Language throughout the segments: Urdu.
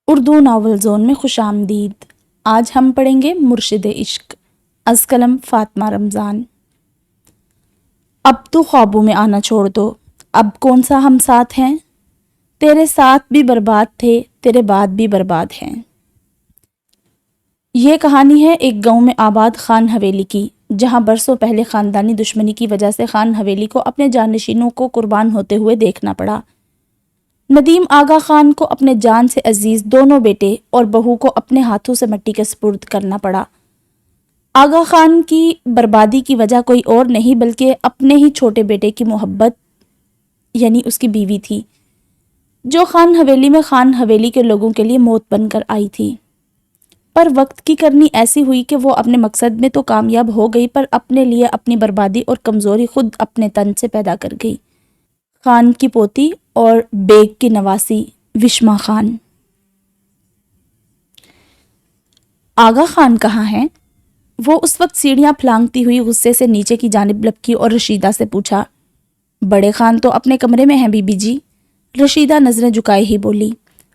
اردو ناول زون میں خوش آمدید۔ آج ہم پڑھیں گے مرشد عشق، از قلم فاطمہ رمضان۔ اب تو خوابوں میں آنا چھوڑ دو، اب کون سا ہم ساتھ ہیں، تیرے ساتھ بھی برباد تھے، تیرے بعد بھی برباد ہیں۔ یہ کہانی ہے ایک گاؤں میں آباد خان حویلی کی، جہاں برسوں پہلے خاندانی دشمنی کی وجہ سے خان حویلی کو اپنے جانشینوں کو قربان ہوتے ہوئے دیکھنا پڑا۔ ندیم آغا خان کو اپنے جان سے عزیز دونوں بیٹے اور بہو کو اپنے ہاتھوں سے مٹی کے سپرد کرنا پڑا۔ آغا خان کی بربادی کی وجہ کوئی اور نہیں بلکہ اپنے ہی چھوٹے بیٹے کی محبت یعنی اس کی بیوی تھی، جو خان حویلی میں خان حویلی کے لوگوں کے لیے موت بن کر آئی تھی۔ پر وقت کی کرنی ایسی ہوئی کہ وہ اپنے مقصد میں تو کامیاب ہو گئی، پر اپنے لیے اپنی بربادی اور کمزوری خود اپنے تن سے پیدا کر گئی۔ خان کی پوتی اور بیگ کی نواسی وشما خان۔ آغا خان کہاں ہیں؟ وہ اس وقت سیڑھیاں پھلانگتی ہوئی غصے سے نیچے کی جانب لپکی اور رشیدہ سے پوچھا۔ بڑے خان تو اپنے کمرے میں ہیں بی بی جی، رشیدہ نظریں جھکائے ہی بولی۔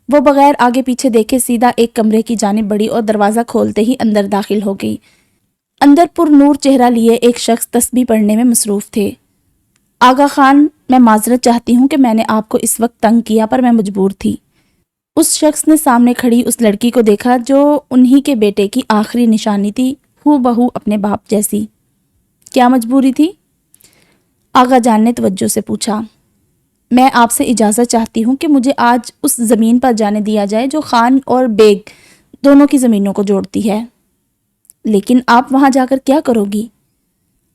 وہ بغیر آگے پیچھے دیکھے سیدھا ایک کمرے کی جانب بڑھی اور دروازہ کھولتے ہی اندر داخل ہو گئی۔ اندر پر نور چہرہ لیے ایک شخص تسبیح پڑھنے میں مصروف تھے۔ آغا خان، میں معذرت چاہتی ہوں کہ میں نے آپ کو اس وقت تنگ کیا، پر میں مجبور تھی۔ اس شخص نے سامنے کھڑی اس لڑکی کو دیکھا جو انہی کے بیٹے کی آخری نشانی تھی، ہو بہو اپنے باپ جیسی۔ کیا مجبوری تھی؟ آغا جان نے توجہ سے پوچھا۔ میں آپ سے اجازت چاہتی ہوں کہ مجھے آج اس زمین پر جانے دیا جائے جو خان اور بیگ دونوں کی زمینوں کو جوڑتی ہے۔ لیکن آپ وہاں جا کر کیا کرو گی؟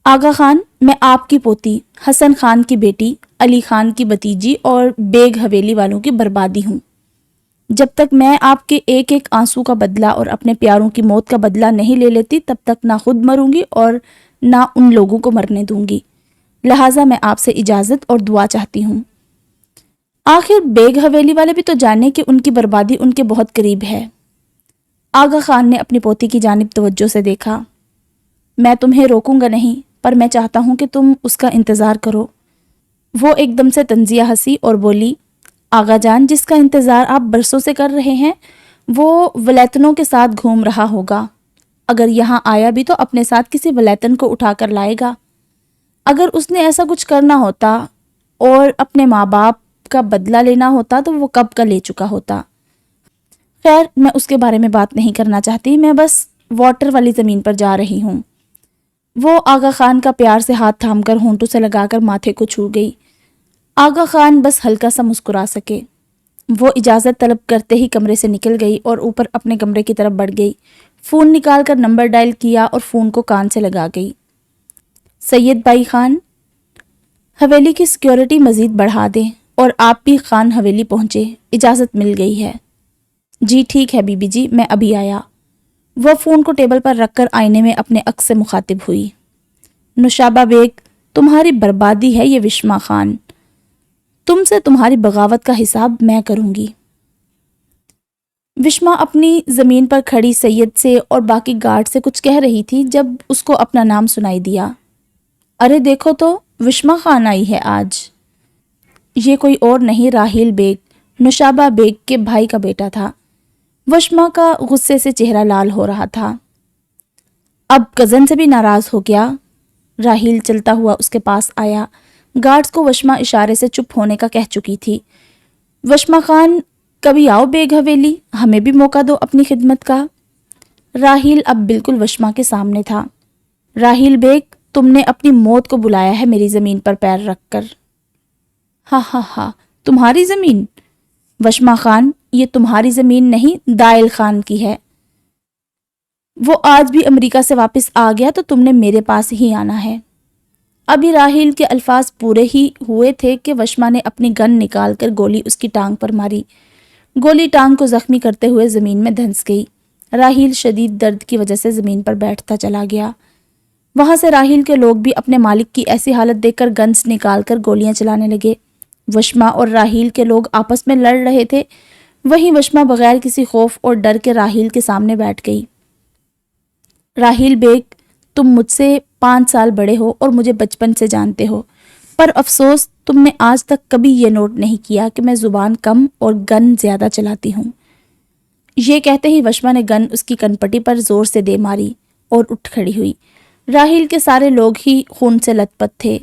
آغا خان، میں آپ کی پوتی، حسن خان کی بیٹی، علی خان کی بھتیجی اور بیگ حویلی والوں کی بربادی ہوں۔ جب تک میں آپ کے ایک ایک آنسو کا بدلہ اور اپنے پیاروں کی موت کا بدلہ نہیں لے لیتی، تب تک نہ خود مروں گی اور نہ ان لوگوں کو مرنے دوں گی۔ لہٰذا میں آپ سے اجازت اور دعا چاہتی ہوں۔ آخر بیگ حویلی والے بھی تو جانے کہ ان کی بربادی ان کے بہت قریب ہے۔ آغا خان نے اپنی پوتی کی جانب توجہ سے دیکھا۔ میں تمہیں روکوں گا نہیں، پر میں چاہتا ہوں کہ تم اس کا انتظار کرو۔ وہ ایک دم سے طنزیہ ہنسی اور بولی، آغا جان، جس کا انتظار آپ برسوں سے کر رہے ہیں وہ ولیتنوں کے ساتھ گھوم رہا ہوگا۔ اگر یہاں آیا بھی تو اپنے ساتھ کسی ولیتن کو اٹھا کر لائے گا۔ اگر اس نے ایسا کچھ کرنا ہوتا اور اپنے ماں باپ کا بدلہ لینا ہوتا تو وہ کب کا لے چکا ہوتا۔ خیر، میں اس کے بارے میں بات نہیں کرنا چاہتی، میں بس واٹر والی زمین پر جا رہی ہوں۔ وہ آغا خان کا پیار سے ہاتھ تھام کر ہونٹوں سے لگا کر ماتھے کو چھو گئی۔ آغا خان بس ہلکا سا مسکرا سکے۔ وہ اجازت طلب کرتے ہی کمرے سے نکل گئی اور اوپر اپنے کمرے کی طرف بڑھ گئی۔ فون نکال کر نمبر ڈائل کیا اور فون کو کان سے لگا گئی۔ سید بھائی خان، حویلی کی سیکیورٹی مزید بڑھا دیں اور آپ بھی خان حویلی پہنچے، اجازت مل گئی ہے۔ جی ٹھیک ہے بی بی جی، میں ابھی آیا۔ وہ فون کو ٹیبل پر رکھ کر آئینے میں اپنے عکس سے مخاطب ہوئی۔ نوشابہ بیگ، تمہاری بربادی ہے یہ وشما خان، تم سے تمہاری بغاوت کا حساب میں کروں گی۔ وشما اپنی زمین پر کھڑی سید سے اور باقی گارڈ سے کچھ کہہ رہی تھی جب اس کو اپنا نام سنائی دیا۔ ارے دیکھو تو، وشما خان آئی ہے آج۔ یہ کوئی اور نہیں، راحیل بیگ، نوشابہ بیگ کے بھائی کا بیٹا تھا۔ وشما کا غصے سے چہرہ لال ہو رہا تھا۔ اب کزن سے بھی ناراض ہو گیا؟ راحیل چلتا ہوا اس کے پاس آیا۔ گارڈز کو وشما اشارے سے چپ ہونے کا کہہ چکی تھی۔ وشما خان، کبھی آؤ بیگ حویلی، ہمیں بھی موقع دو اپنی خدمت کا۔ راحیل اب بالکل وشما کے سامنے تھا۔ راحیل بیگ، تم نے اپنی موت کو بلایا ہے میری زمین پر پیر رکھ کر۔ ہاں ہاں ہاں، تمہاری زمین؟ وشما خان، یہ تمہاری زمین نہیں، دائل خان کی ہے۔ وہ آج بھی امریکہ سے واپس آ گیا تو تم نے میرے پاس ہی آنا ہے۔ ابھی راحیل کے الفاظ پورے ہی ہوئے تھے کہ وشما نے اپنی گن نکال کر گولی اس کی ٹانگ پر ماری۔ گولی ٹانگ کو زخمی کرتے ہوئے زمین میں دھنس گئی۔ راحیل شدید درد کی وجہ سے زمین پر بیٹھتا چلا گیا۔ وہاں سے راحیل کے لوگ بھی اپنے مالک کی ایسی حالت دیکھ کر گنز نکال کر گولیاں چلانے لگے۔ وشما اور راحیل کے لوگ آپس میں لڑ رہے تھے، وہیں وشما بغیر کسی خوف اور ڈر کے راحیل کے سامنے بیٹھ گئی۔ راحیل بیگ، تم مجھ سے 5 سال بڑے ہو اور مجھے بچپن سے جانتے ہو، پر افسوس تم نے آج تک کبھی یہ نوٹ نہیں کیا کہ میں زبان کم اور گن زیادہ چلاتی ہوں۔ یہ کہتے ہی وشما نے گن اس کی کنپٹی پر زور سے دے ماری اور اٹھ کھڑی ہوئی۔ راحیل کے سارے لوگ ہی خون سے لت پت تھے۔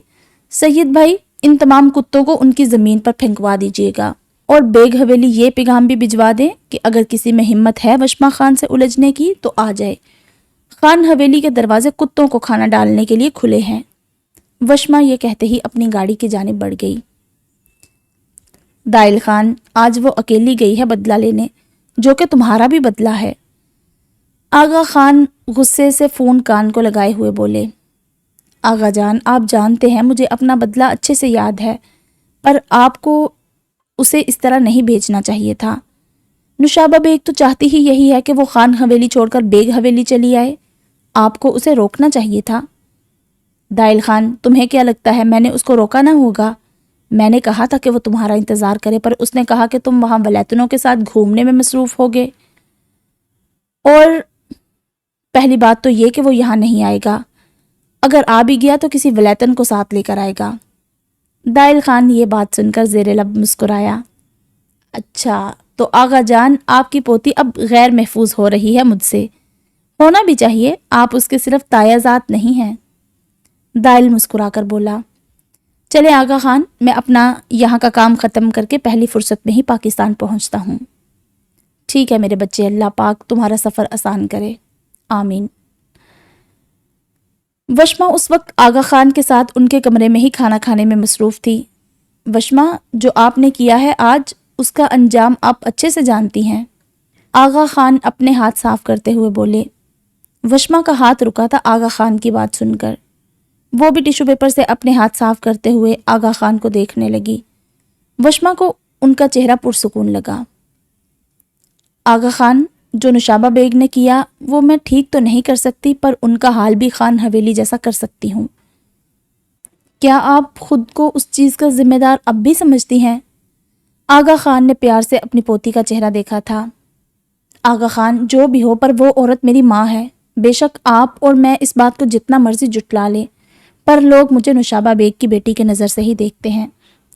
سید بھائی، ان تمام کتوں کو ان کی زمین پر پھینکوا دیجیے گا، اور بیگ حویلی یہ پیغام بھی بھجوا دیں کہ اگر کسی میں ہمت ہے وشما خان سے الجھنے کی تو آ جائے۔ خان حویلی کے دروازے کتوں کو کھانا ڈالنے کے لیے کھلے ہیں۔ وشما یہ کہتے ہی اپنی گاڑی کی جانب بڑھ گئی۔ دائل خان، آج وہ اکیلی گئی ہے بدلہ لینے، جو کہ تمہارا بھی بدلہ ہے۔ آغا خان غصے سے فون کان کو لگائے ہوئے بولے، آغا جان، آپ جانتے ہیں مجھے اپنا بدلہ اچھے سے یاد ہے، پر آپ کو اسے اس طرح نہیں بھیجنا چاہیے تھا۔ نشابہ بیگ تو چاہتی ہی یہی ہے کہ وہ خان حویلی چھوڑ کر بیگ حویلی چلی آئے، آپ کو اسے روکنا چاہیے تھا۔ دائل خان، تمہیں کیا لگتا ہے میں نے اس کو روکا نہ ہوگا؟ میں نے کہا تھا کہ وہ تمہارا انتظار کرے، پر اس نے کہا کہ تم وہاں ولیتنوں کے ساتھ گھومنے میں مصروف ہوگے، اور پہلی بات تو یہ کہ وہ یہاں نہیں آئے گا، اگر آ بھی گیا تو کسی ولیتن کو ساتھ لے کر آئے گا۔ دائل خان یہ بات سن کر زیر لب مسکرایا۔ اچھا، تو آغا جان، آپ کی پوتی اب غیر محفوظ ہو رہی ہے مجھ سے، ہونا بھی چاہیے، آپ اس کے صرف تایا ذات نہیں ہیں۔ دائل مسکرا کر بولا، چلے آغا خان، میں اپنا یہاں کا کام ختم کر کے پہلی فرصت میں ہی پاکستان پہنچتا ہوں۔ ٹھیک ہے میرے بچے، اللہ پاک تمہارا سفر آسان کرے، آمین۔ وشما اس وقت آغا خان کے ساتھ ان کے کمرے میں ہی کھانا کھانے میں مصروف تھی۔ وشما، جو آپ نے کیا ہے آج، اس کا انجام آپ اچھے سے جانتی ہیں۔ آغا خان اپنے ہاتھ صاف کرتے ہوئے بولے۔ وشما کا ہاتھ رکا تھا آغا خان کی بات سن کر۔ وہ بھی ٹیشو پیپر سے اپنے ہاتھ صاف کرتے ہوئے آغا خان کو دیکھنے لگی۔ وشما کو ان کا چہرہ پرسکون لگا۔ آغا خان، جو نشابہ بیگ نے کیا وہ میں ٹھیک تو نہیں کر سکتی، پر ان کا حال بھی خان حویلی جیسا کر سکتی ہوں۔ کیا آپ خود کو اس چیز کا ذمہ دار اب بھی سمجھتی ہیں؟ آغا خان نے پیار سے اپنی پوتی کا چہرہ دیکھا تھا۔ آغا خان، جو بھی ہو، پر وہ عورت میری ماں ہے۔ بے شک آپ اور میں اس بات کو جتنا مرضی جٹلا لیں، پر لوگ مجھے نشابہ بیگ کی بیٹی کے نظر سے ہی دیکھتے ہیں،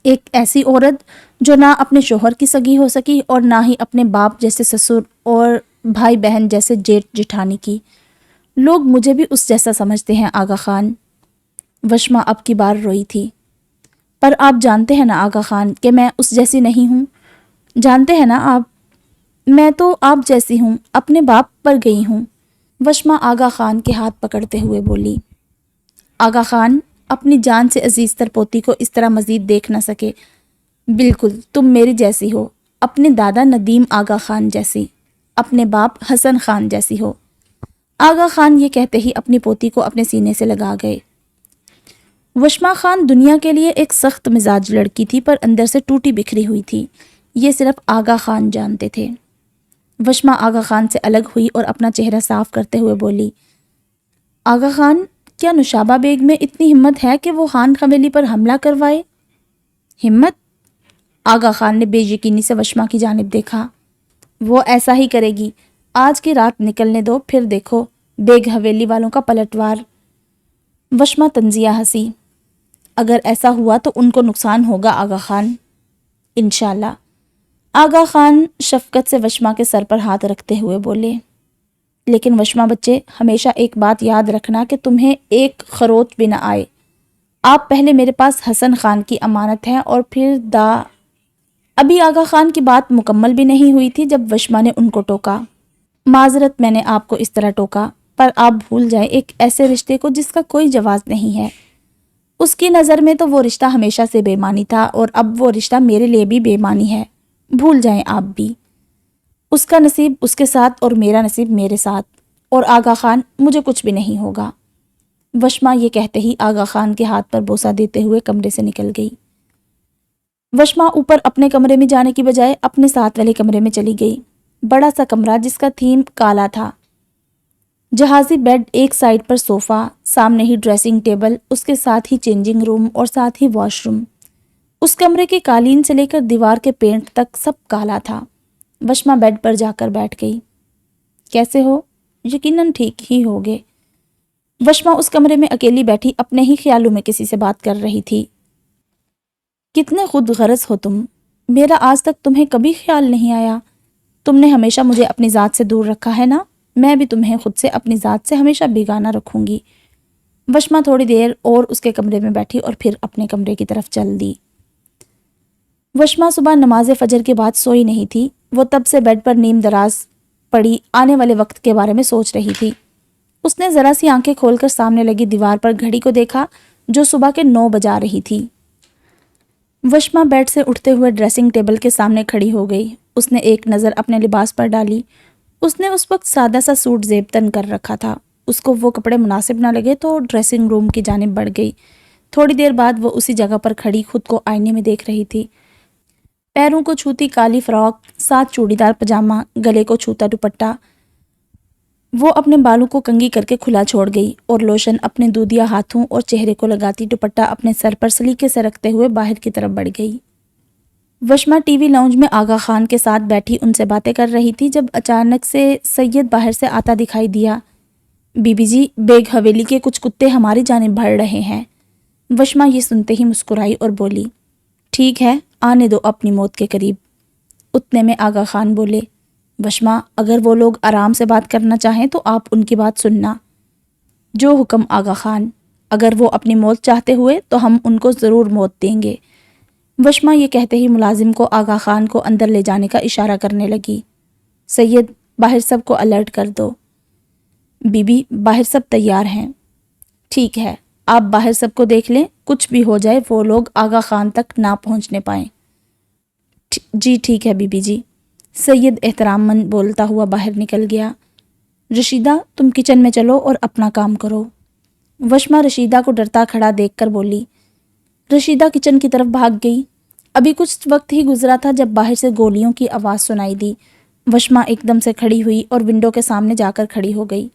ایک ایسی عورت جو نہ اپنے شوہر کی سگی ہو سکی اور نہ ہی اپنے باپ جیسے سسر اور بھائی بہن جیسے جیٹھ جٹھانی کی۔ لوگ مجھے بھی اس جیسا سمجھتے ہیں آغا خان۔ وشما اب کی بار روئی تھی۔ پر آپ جانتے ہیں نا آغا خان کہ میں اس جیسی نہیں ہوں، جانتے ہیں نا آپ، میں تو آپ جیسی ہوں، اپنے باپ پر گئی ہوں۔ وشما آغا خان کے ہاتھ پکڑتے ہوئے بولی، آغا خان، اپنی جان سے عزیز تر پوتی کو اس طرح مزید دیکھ نہ سکے۔ بالکل تم میری جیسی ہو، اپنے دادا ندیم آغا خان جیسی، اپنے باپ حسن خان جیسی ہو۔ آغا خان یہ کہتے ہی اپنی پوتی کو اپنے سینے سے لگا گئے۔ وشما خان دنیا کے لیے ایک سخت مزاج لڑکی تھی، پر اندر سے ٹوٹی بکھری ہوئی تھی، یہ صرف آغا خان جانتے تھے۔ وشما آغا خان سے الگ ہوئی اور اپنا چہرہ صاف کرتے ہوئے بولی، آغا خان، کیا نشابہ بیگ میں اتنی ہمت ہے کہ وہ خان حویلی پر حملہ کروائے؟ ہمت؟ آغا خان نے بے یقینی سے وشما کی جانب دیکھا۔ وہ ایسا ہی کرے گی، آج کی رات نکلنے دو، پھر دیکھو بیگ حویلی والوں کا پلٹوار۔ وشما طنزیہ ہنسی۔ اگر ایسا ہوا تو ان کو نقصان ہوگا آغا خان، انشاءاللہ۔ آغا خان شفقت سے وشما کے سر پر ہاتھ رکھتے ہوئے بولے، لیکن وشما بچے، ہمیشہ ایک بات یاد رکھنا کہ تمہیں ایک خروچ بھی نہ آئے۔ آپ پہلے میرے پاس حسن خان کی امانت ہے، اور پھر ابھی آغا خان کی بات مکمل بھی نہیں ہوئی تھی جب وشما نے ان کو ٹوکا۔ معذرت، میں نے آپ کو اس طرح ٹوکا، پر آپ بھول جائیں ایک ایسے رشتے کو جس کا کوئی جواز نہیں ہے۔ اس کی نظر میں تو وہ رشتہ ہمیشہ سے بے معنی تھا، اور اب وہ رشتہ میرے لیے بھی بے معنی ہے، بھول جائیں آپ بھی۔ اس کا نصیب اس کے ساتھ اور میرا نصیب میرے ساتھ، اور آغا خان مجھے کچھ بھی نہیں ہوگا۔ وشما یہ کہتے ہی آغا خان کے ہاتھ پر بوسہ دیتے ہوئے کمرے سے نکل گئی۔ وشما اوپر اپنے کمرے میں جانے کی بجائے اپنے ساتھ والے کمرے میں چلی گئی۔ بڑا سا کمرہ جس کا تھیم کالا تھا، جہازی بیڈ، ایک سائڈ پر صوفہ، سامنے ہی ڈریسنگ ٹیبل، اس کے ساتھ ہی چینجنگ روم اور ساتھ ہی واش روم۔ اس کمرے کے قالین سے لے کر دیوار کے پینٹ تک سب کالا تھا۔ وشما بیڈ پر جا کر بیٹھ گئی۔ کیسے ہو؟ یقیناً ٹھیک ہی ہوگے۔ وشما اس کمرے میں اکیلی بیٹھی اپنے ہی خیالوں میں کسی سے بات کر رہی تھی۔ کتنے خود غرض ہو تم، میرا آج تک تمہیں کبھی خیال نہیں آیا تم نے ہمیشہ مجھے اپنی ذات سے دور رکھا ہے نا، میں بھی تمہیں خود سے اپنی ذات سے ہمیشہ بیگانہ رکھوں گی۔ وشما تھوڑی دیر اور اس کے کمرے میں بیٹھی اور پھر اپنے کمرے کی طرف چل دی۔ وشما صبح نماز فجر کے بعد سوئی نہیں تھی، وہ تب سے بیڈ پر نیم دراز پڑی آنے والے وقت کے بارے میں سوچ رہی تھی۔ اس نے ذرا سی آنکھیں کھول کر سامنے لگی دیوار پر گھڑی کو دیکھا جو صبح کے 9 بجا رہی تھی۔ وشما بیڈ سے اٹھتے ہوئے ڈریسنگ ٹیبل کے سامنے کھڑی ہو گئی۔ اس نے ایک نظر اپنے لباس پر ڈالی۔ اس نے اس وقت سادہ سا سوٹ زیب تن کر رکھا تھا۔ اس کو وہ کپڑے مناسب نہ لگے تو ڈریسنگ روم کی جانب بڑھ گئی۔ تھوڑی دیر بعد وہ اسی جگہ پر کھڑی خود کو آئینے میں دیکھ رہی تھی۔ پیروں کو چھوتی کالی فراک، ساتھ چوڑی دار پجامہ، گلے کو چھوتا دوپٹہ۔ وہ اپنے بالوں کو کنگھی کر کے کھلا چھوڑ گئی اور لوشن اپنے دودیا ہاتھوں اور چہرے کو لگاتی دوپٹہ اپنے سر پر سلیقے سے رکھتے ہوئے باہر کی طرف بڑھ گئی۔ وشما ٹی وی لاؤنج میں آغا خان کے ساتھ بیٹھی ان سے باتیں کر رہی تھی جب اچانک سے سید باہر سے آتا دکھائی دیا۔ بی بی جی، بیگ حویلی کے کچھ کتے ہماری جانب بڑھ رہے ہیں۔ وشما یہ سنتے ہی مسکرائی اور بولی، ٹھیک ہے، آنے دو اپنی موت کے قریب۔ اتنے میں آغا خان بولے، وشما، اگر وہ لوگ آرام سے بات کرنا چاہیں تو آپ ان کی بات سننا۔ جو حکم آغا خان، اگر وہ اپنی موت چاہتے ہوئے تو ہم ان کو ضرور موت دیں گے۔ وشما یہ کہتے ہی ملازم کو آغا خان کو اندر لے جانے کا اشارہ کرنے لگی۔ سید، باہر سب کو الرٹ کر دو۔ بی بی، باہر سب تیار ہیں۔ ٹھیک ہے، آپ باہر سب کو دیکھ لیں، کچھ بھی ہو جائے وہ لوگ آغا خان تک نہ پہنچنے پائیں۔ جی ٹھیک ہے بی بی جی۔ سید احترام مند بولتا ہوا باہر نکل گیا۔ رشیدہ، تم کچن میں چلو اور اپنا کام کرو۔ وشما رشیدہ کو ڈرتا کھڑا دیکھ کر بولی۔ رشیدہ کچن کی طرف بھاگ گئی۔ ابھی کچھ وقت ہی گزرا تھا جب باہر سے گولیوں کی آواز سنائی دی۔ وشما ایک دم سے کھڑی ہوئی اور ونڈو کے سامنے جا کر کھڑی ہو گئی۔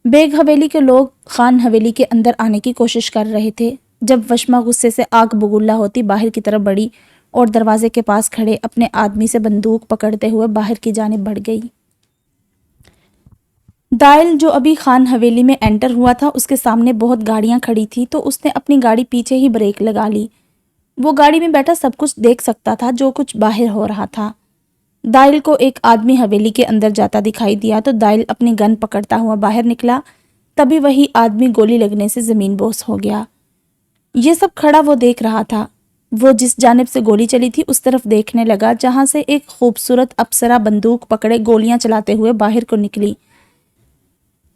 بیگ حویلی کے لوگ خان حویلی کے اندر آنے کی کوشش کر رہے تھے جب وشما غصے سے آگ بگولا ہوتی باہر کی طرف بڑھی اور دروازے کے پاس کھڑے اپنے آدمی سے بندوق پکڑتے ہوئے باہر کی جانب بڑھ گئی۔ دائل جو ابھی خان حویلی میں انٹر ہوا تھا، اس کے سامنے بہت گاڑیاں کھڑی تھی تو اس نے اپنی گاڑی پیچھے ہی بریک لگا لی۔ وہ گاڑی میں بیٹھا سب کچھ دیکھ سکتا تھا جو کچھ باہر ہو رہا تھا۔ دائل کو ایک آدمی حویلی کے اندر جاتا دکھائی دیا تو دائل اپنی گن پکڑتا ہوا باہر نکلا، تبھی وہی آدمی گولی لگنے سے زمین بوس ہو گیا۔ یہ سب کھڑا وہ دیکھ رہا تھا۔ وہ جس جانب سے گولی چلی تھی اس طرف دیکھنے لگا جہاں سے ایک خوبصورت اپسرا بندوق پکڑے گولیاں چلاتے ہوئے باہر کو نکلی۔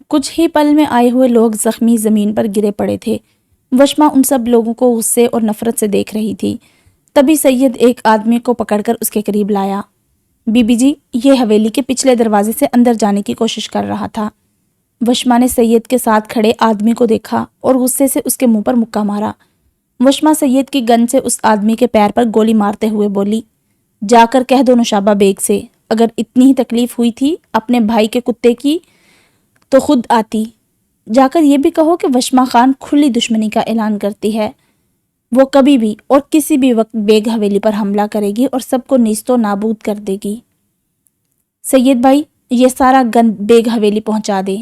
کچھ ہی پل میں آئے ہوئے لوگ زخمی زمین پر گرے پڑے تھے۔ وشما ان سب لوگوں کو غصے اور نفرت سے دیکھ رہی تھی۔ تبھی سید ایک آدمی کو پکڑ کر اس کے قریب لایا۔ بی بی جی، یہ حویلی کے پچھلے دروازے سے اندر جانے کی کوشش کر رہا تھا۔ وشما نے سید کے ساتھ کھڑے آدمی کو دیکھا اور غصے سے اس کے منہ پر مکہ مارا۔ وشما سید کی گن سے اس آدمی کے پیر پر گولی مارتے ہوئے بولی، جا کر کہہ دو نوشابہ بیگ سے، اگر اتنی ہی تکلیف ہوئی تھی اپنے بھائی کے کتے کی تو خود آتی۔ جا کر یہ بھی کہو کہ وشما خان کھلی دشمنی کا اعلان کرتی ہے۔ وہ کبھی بھی اور کسی بھی وقت بیگ حویلی پر حملہ کرے گی اور سب کو نیست و نابود کر دے گی۔ سید بھائی، یہ سارا گند بیگ حویلی پہنچا دے۔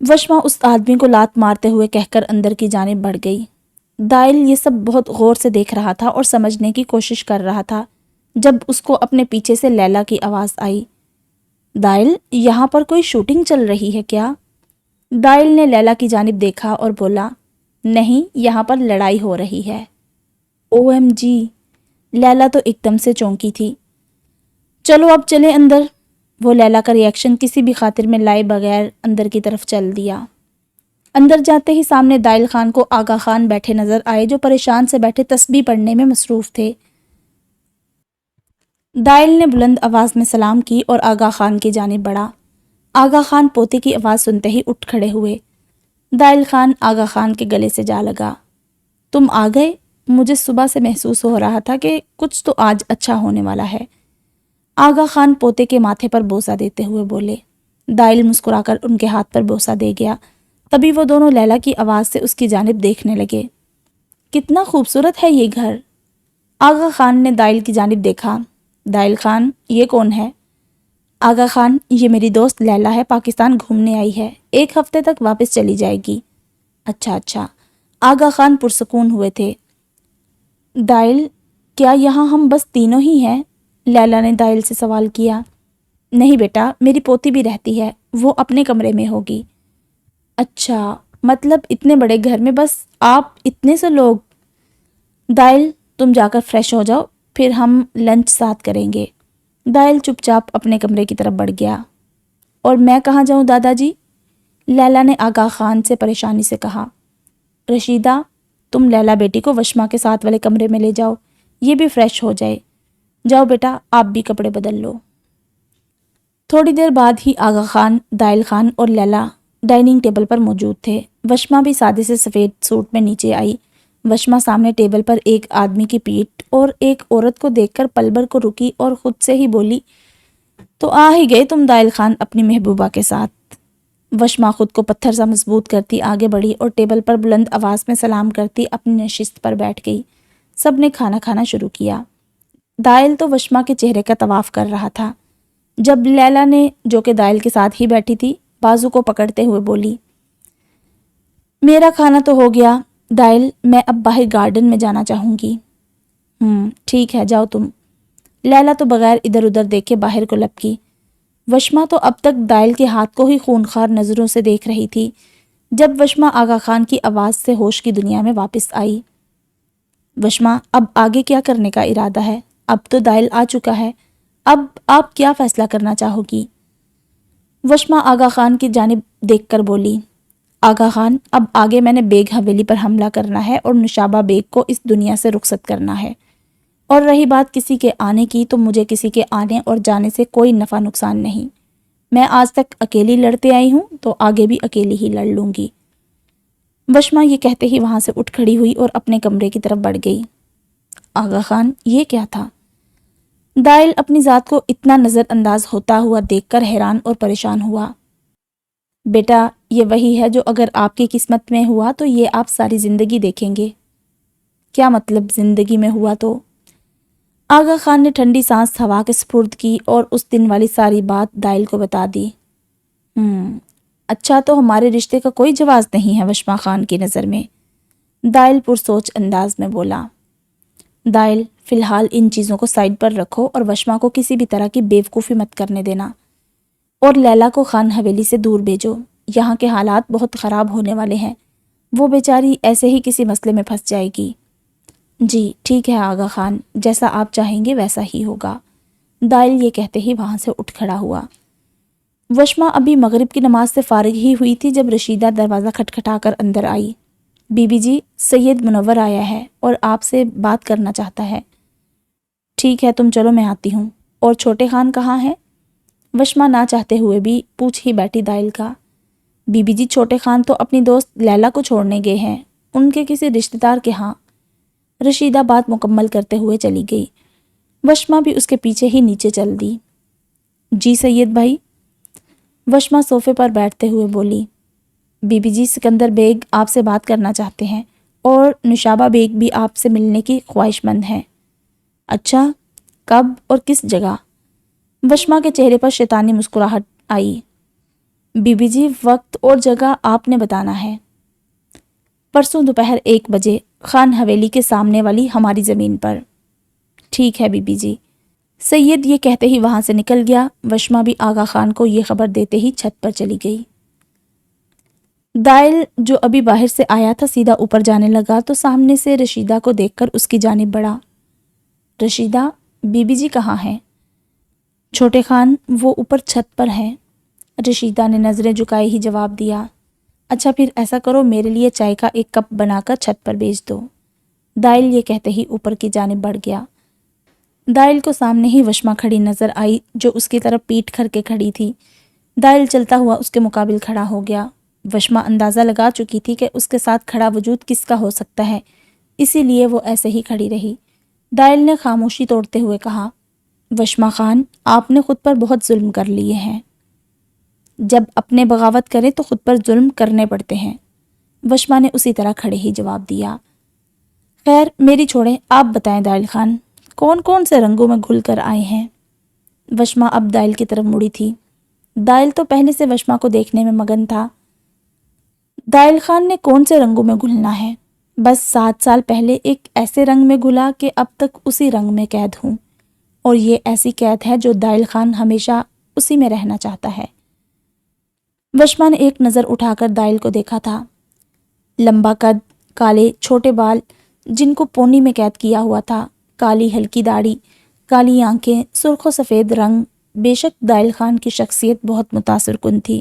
وشما اس آدمی کو لات مارتے ہوئے کہہ کر اندر کی جانب بڑھ گئی۔ دائل یہ سب بہت غور سے دیکھ رہا تھا اور سمجھنے کی کوشش کر رہا تھا جب اس کو اپنے پیچھے سے لیلا کی آواز آئی۔ دائل، یہاں پر کوئی شوٹنگ چل رہی ہے کیا؟ دائل نے لیلا کی جانب دیکھا اور بولا، نہیں، یہاں پر لڑائی ہو رہی ہے۔ O M G! لیلا تو ایک دم سے چونکی تھی۔ چلو اب چلیں اندر۔ وہ لیلا کا ریئیکشن کسی بھی خاطر میں لائے بغیر اندر کی طرف چل دیا۔ اندر جاتے ہی سامنے دائل خان کو آغا خان بیٹھے نظر آئے جو پریشان سے بیٹھے تسبیح پڑھنے میں مصروف تھے۔ دائل نے بلند آواز میں سلام کی اور آغا خان کی جانب بڑھا۔ آغا خان پوتے کی آواز سنتے ہی اٹھ کھڑے ہوئے۔ دائل خان آغا خان کے گلے سے جا لگا۔ تم آ گئے؟ مجھے صبح سے محسوس ہو رہا تھا کہ کچھ تو آج اچھا ہونے والا ہے۔ آغا خان پوتے کے ماتھے پر بوسہ دیتے ہوئے بولے۔ دائل مسکرا کر ان کے ہاتھ پر بوسہ دے گیا۔ تبھی وہ دونوں لیلا کی آواز سے اس کی جانب دیکھنے لگے۔ کتنا خوبصورت ہے یہ گھر۔ آغا خان نے دائل کی جانب دیکھا۔ دائل خان، یہ کون ہے؟ آغا خان، یہ میری دوست لیلا ہے، پاکستان گھومنے آئی ہے، 1 ہفتے تک واپس چلی جائے گی۔ اچھا۔ آغا خان پرسکون ہوئے تھے۔ دائل، کیا یہاں ہم بس تینوں ہی ہیں؟ لیلا نے دائل سے سوال کیا۔ نہیں بیٹا، میری پوتی بھی رہتی ہے، وہ اپنے کمرے میں ہوگی۔ اچھا، مطلب اتنے بڑے گھر میں بس آپ اتنے سے لوگ؟ دائل تم جا کر فریش ہو جاؤ، پھر ہم لنچ ساتھ کریں گے۔ دائل چپ چاپ اپنے کمرے کی طرف بڑھ گیا۔ اور میں کہاں جاؤں دادا جی؟ لیلا نے آغا خان سے پریشانی سے کہا۔ رشیدہ، تم لیلا بیٹی کو وشما کے ساتھ والے کمرے میں لے جاؤ، یہ بھی فریش ہو جائے۔ جاؤ بیٹا، آپ بھی کپڑے بدل لو۔ تھوڑی دیر بعد ہی آغا خان، دائل خان اور لیلا ڈائننگ ٹیبل پر موجود تھے۔ وشما بھی سادے سے سفید سوٹ میں نیچے آئی۔ وشما سامنے ٹیبل پر ایک آدمی کی پیٹھ اور ایک عورت کو دیکھ کر پل بھر کو رکی اور خود سے ہی بولی، تو آ ہی گئے تم دائل خان اپنی محبوبہ کے ساتھ۔ وشما خود کو پتھر سا مضبوط کرتی آگے بڑھی اور ٹیبل پر بلند آواز میں سلام کرتی اپنی نشست پر بیٹھ گئی۔ سب نے کھانا کھانا شروع کیا۔ دائل تو وشما کے چہرے کا طواف کر رہا تھا جب لیلا نے، جو کہ دائل کے ساتھ ہی بیٹھی تھی، بازو کو پکڑتے ہوئے بولی، میرا کھانا تو ہو گیا دائل، میں اب باہر گارڈن میں جانا چاہوں گی۔ ٹھیک ہے، جاؤ تم۔ لیلا تو بغیر ادھر ادھر دیکھے باہر کو لپکی۔ وشما تو اب تک دائل کے ہاتھ کو ہی خونخوار نظروں سے دیکھ رہی تھی۔ جب وشما آغا خان کی آواز سے ہوش کی دنیا میں واپس آئی، وشما، اب آگے کیا کرنے کا ارادہ ہے؟ اب تو دائل آ چکا ہے، اب آپ کیا فیصلہ کرنا چاہو گی؟ وشما آغا خان کی جانب دیکھ کر بولی، آغا خان، اب آگے میں نے بیگ حویلی پر حملہ کرنا ہے اور نشابہ بیگ کو اس دنیا سے رخصت کرنا ہے۔ اور رہی بات کسی کے آنے کی، تو مجھے کسی کے آنے اور جانے سے کوئی نفع نقصان نہیں۔ میں آج تک اکیلی لڑتے آئی ہوں تو آگے بھی اکیلی ہی لڑ لوں گی۔ وشما یہ کہتے ہی وہاں سے اٹھ کھڑی ہوئی اور اپنے کمرے کی طرف بڑھ گئی۔ آغا خان، یہ کیا تھا؟ دائل اپنی ذات کو اتنا نظر انداز ہوتا ہوا دیکھ کر حیران اور پریشان ہوا۔ بیٹا، یہ وہی ہے جو اگر آپ کی قسمت میں ہوا تو یہ آپ ساری زندگی دیکھیں گے۔ کیا مطلب زندگی میں ہوا تو؟ آغا خان نے ٹھنڈی سانس ہوا کے سپرد کی اور اس دن والی ساری بات دائل کو بتا دی۔ اچھا، تو ہمارے رشتے کا کوئی جواز نہیں ہے وشما خان کی نظر میں؟ دائل پرسوچ انداز میں بولا۔ دائل، فی الحال ان چیزوں کو سائڈ پر رکھو اور وشما کو کسی بھی طرح کی بیوقوفی مت کرنے دینا، اور لیلا کو خان حویلی سے دور بھیجو، یہاں کے حالات بہت خراب ہونے والے ہیں، وہ بیچاری ایسے ہی کسی مسئلے میں پھنس جائے گی۔ جی ٹھیک ہے آغا خان، جیسا آپ چاہیں گے ویسا ہی ہوگا۔ دائل یہ کہتے ہی وہاں سے اٹھ کھڑا ہوا۔ وشما ابھی مغرب کی نماز سے فارغ ہی ہوئی تھی جب رشیدہ دروازہ کھٹکھٹا کر اندر آئی۔ بی بی جی، سید منور آیا ہے اور آپ سے بات کرنا چاہتا ہے۔ ٹھیک ہے، تم چلو، میں آتی ہوں۔ اور چھوٹے خان کہاں ہیں؟ وشما نہ چاہتے ہوئے بھی پوچھ ہی بیٹھی دائل کا۔ بی بی جی، چھوٹے خان تو اپنی دوست لیلا کو چھوڑنے گئے ہیں، ان کے کسی رشتہ دار کے ہاں۔ رشیدہ بات مکمل کرتے ہوئے چلی گئی۔ وشما بھی اس کے پیچھے ہی نیچے چل دی۔ جی سید بھائی؟ وشما صوفے پر بیٹھتے ہوئے بولی، بی بی جی، سکندر بیگ آپ سے بات کرنا چاہتے ہیں اور نشابہ بیگ بھی آپ سے ملنے کی خواہش مند ہیں۔ اچھا، کب اور کس جگہ؟ وشما کے چہرے پر شیطانی مسکراہٹ آئی۔ بی بی جی، وقت اور جگہ آپ نے بتانا ہے۔ پرسوں دوپہر 1 بجے، خان حویلی کے سامنے والی ہماری زمین پر۔ ٹھیک ہے بی بی جی۔ سید یہ کہتے ہی وہاں سے نکل گیا۔ وشما بھی آغا خان کو یہ خبر دیتے ہی چھت پر چلی گئی۔ دائل جو ابھی باہر سے آیا تھا سیدھا اوپر جانے لگا تو سامنے سے رشیدہ کو دیکھ کر اس کی جانب بڑھا۔ رشیدہ، بی بی جی کہاں ہیں؟ چھوٹے خان، وہ اوپر چھت پر ہیں۔ رشیدہ نے نظریں جھکائے ہی جواب دیا۔ اچھا، پھر ایسا کرو، میرے لیے چائے کا ایک کپ بنا کر چھت پر بھیج دو۔ دائل یہ کہتے ہی اوپر کی جانب بڑھ گیا۔ دائل کو سامنے ہی وشما کھڑی نظر آئی جو اس کی طرف پیٹھ کر کے کھڑی تھی۔ دائل چلتا ہوا اس کے مقابل کھڑا ہو گیا۔ وشما اندازہ لگا چکی تھی کہ اس کے ساتھ کھڑا وجود کس کا ہو سکتا ہے، اسی لیے وہ ایسے ہی کھڑی رہی۔ دائل نے خاموشی توڑتے ہوئے کہا، وشما خان، آپ نے خود پر بہت ظلم کر لیے ہیں۔ جب اپنے بغاوت کرے تو خود پر ظلم کرنے پڑتے ہیں۔ وشما نے اسی طرح کھڑے ہی جواب دیا۔ خیر، میری چھوڑیں، آپ بتائیں دائل خان، کون کون سے رنگوں میں گھل کر آئے ہیں؟ وشما اب دائل کی طرف مڑی تھی۔ دائل تو پہلے سے وشما کو دیکھنے میں مگن تھا۔ دائل خان نے کون سے رنگوں میں گھلنا ہے؟ بس 7 سال پہلے ایک ایسے رنگ میں گھلا کہ اب تک اسی رنگ میں قید ہوں، اور یہ ایسی قید ہے جو دائل خان ہمیشہ اسی میں رہنا چاہتا ہے۔ وشما نے ایک نظر اٹھا کر دائل کو دیکھا تھا۔ لمبا قد، کالے چھوٹے بال جن کو پونی میں قید کیا ہوا تھا، کالی ہلکی داڑھی، کالی آنکھیں، سرخ و سفید رنگ۔ بے شک دائل خان کی شخصیت بہت متاثر کن تھی۔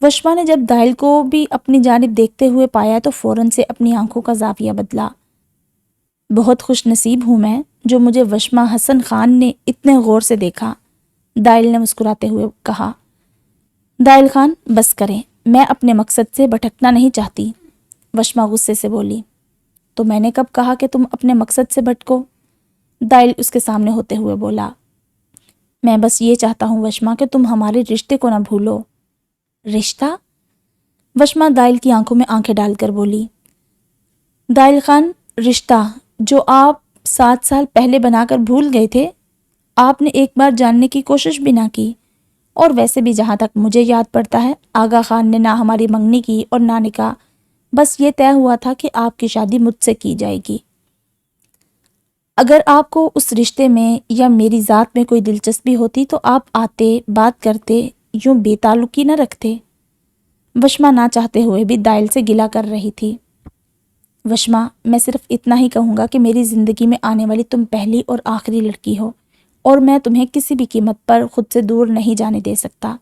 وشما نے جب دائل کو بھی اپنی جانب دیکھتے ہوئے پایا تو فوراً سے اپنی آنکھوں کا زاویہ بدلا۔ بہت خوش نصیب ہوں میں جو مجھے وشما حسن خان نے اتنے غور سے دیکھا، دائل نے مسکراتے ہوئے کہا۔ دائل خان بس کریں، میں اپنے مقصد سے بھٹکنا نہیں چاہتی، وشما غصے سے بولی۔ تو میں نے کب کہا کہ تم اپنے مقصد سے بھٹکو؟ دائل اس کے سامنے ہوتے ہوئے بولا۔ میں بس یہ چاہتا ہوں وشما کہ تم ہمارے رشتے کو نہ بھولو۔ رشتہ؟ وشما دائل کی آنکھوں میں آنکھیں ڈال کر بولی۔ دائل خان، رشتہ جو آپ 7 سال پہلے بنا کر بھول گئے تھے، آپ نے ایک بار جاننے کی کوشش بھی نہ کی، اور ویسے بھی جہاں تک مجھے یاد پڑتا ہے آغا خان نے نہ ہماری منگنی کی اور نہ نکاح، بس یہ طے ہوا تھا کہ آپ کی شادی مجھ سے کی جائے گی۔ اگر آپ کو اس رشتے میں یا میری ذات میں کوئی دلچسپی ہوتی تو آپ آتے، بات کرتے، یوں بے تعلقی نہ رکھتے۔ وشما نہ چاہتے ہوئے بھی دائل سے گلہ کر رہی تھی۔ وشما، میں صرف اتنا ہی کہوں گا کہ میری زندگی میں آنے والی تم پہلی اور آخری لڑکی ہو، اور میں تمہیں کسی بھی قیمت پر خود سے دور نہیں جانے دے سکتا۔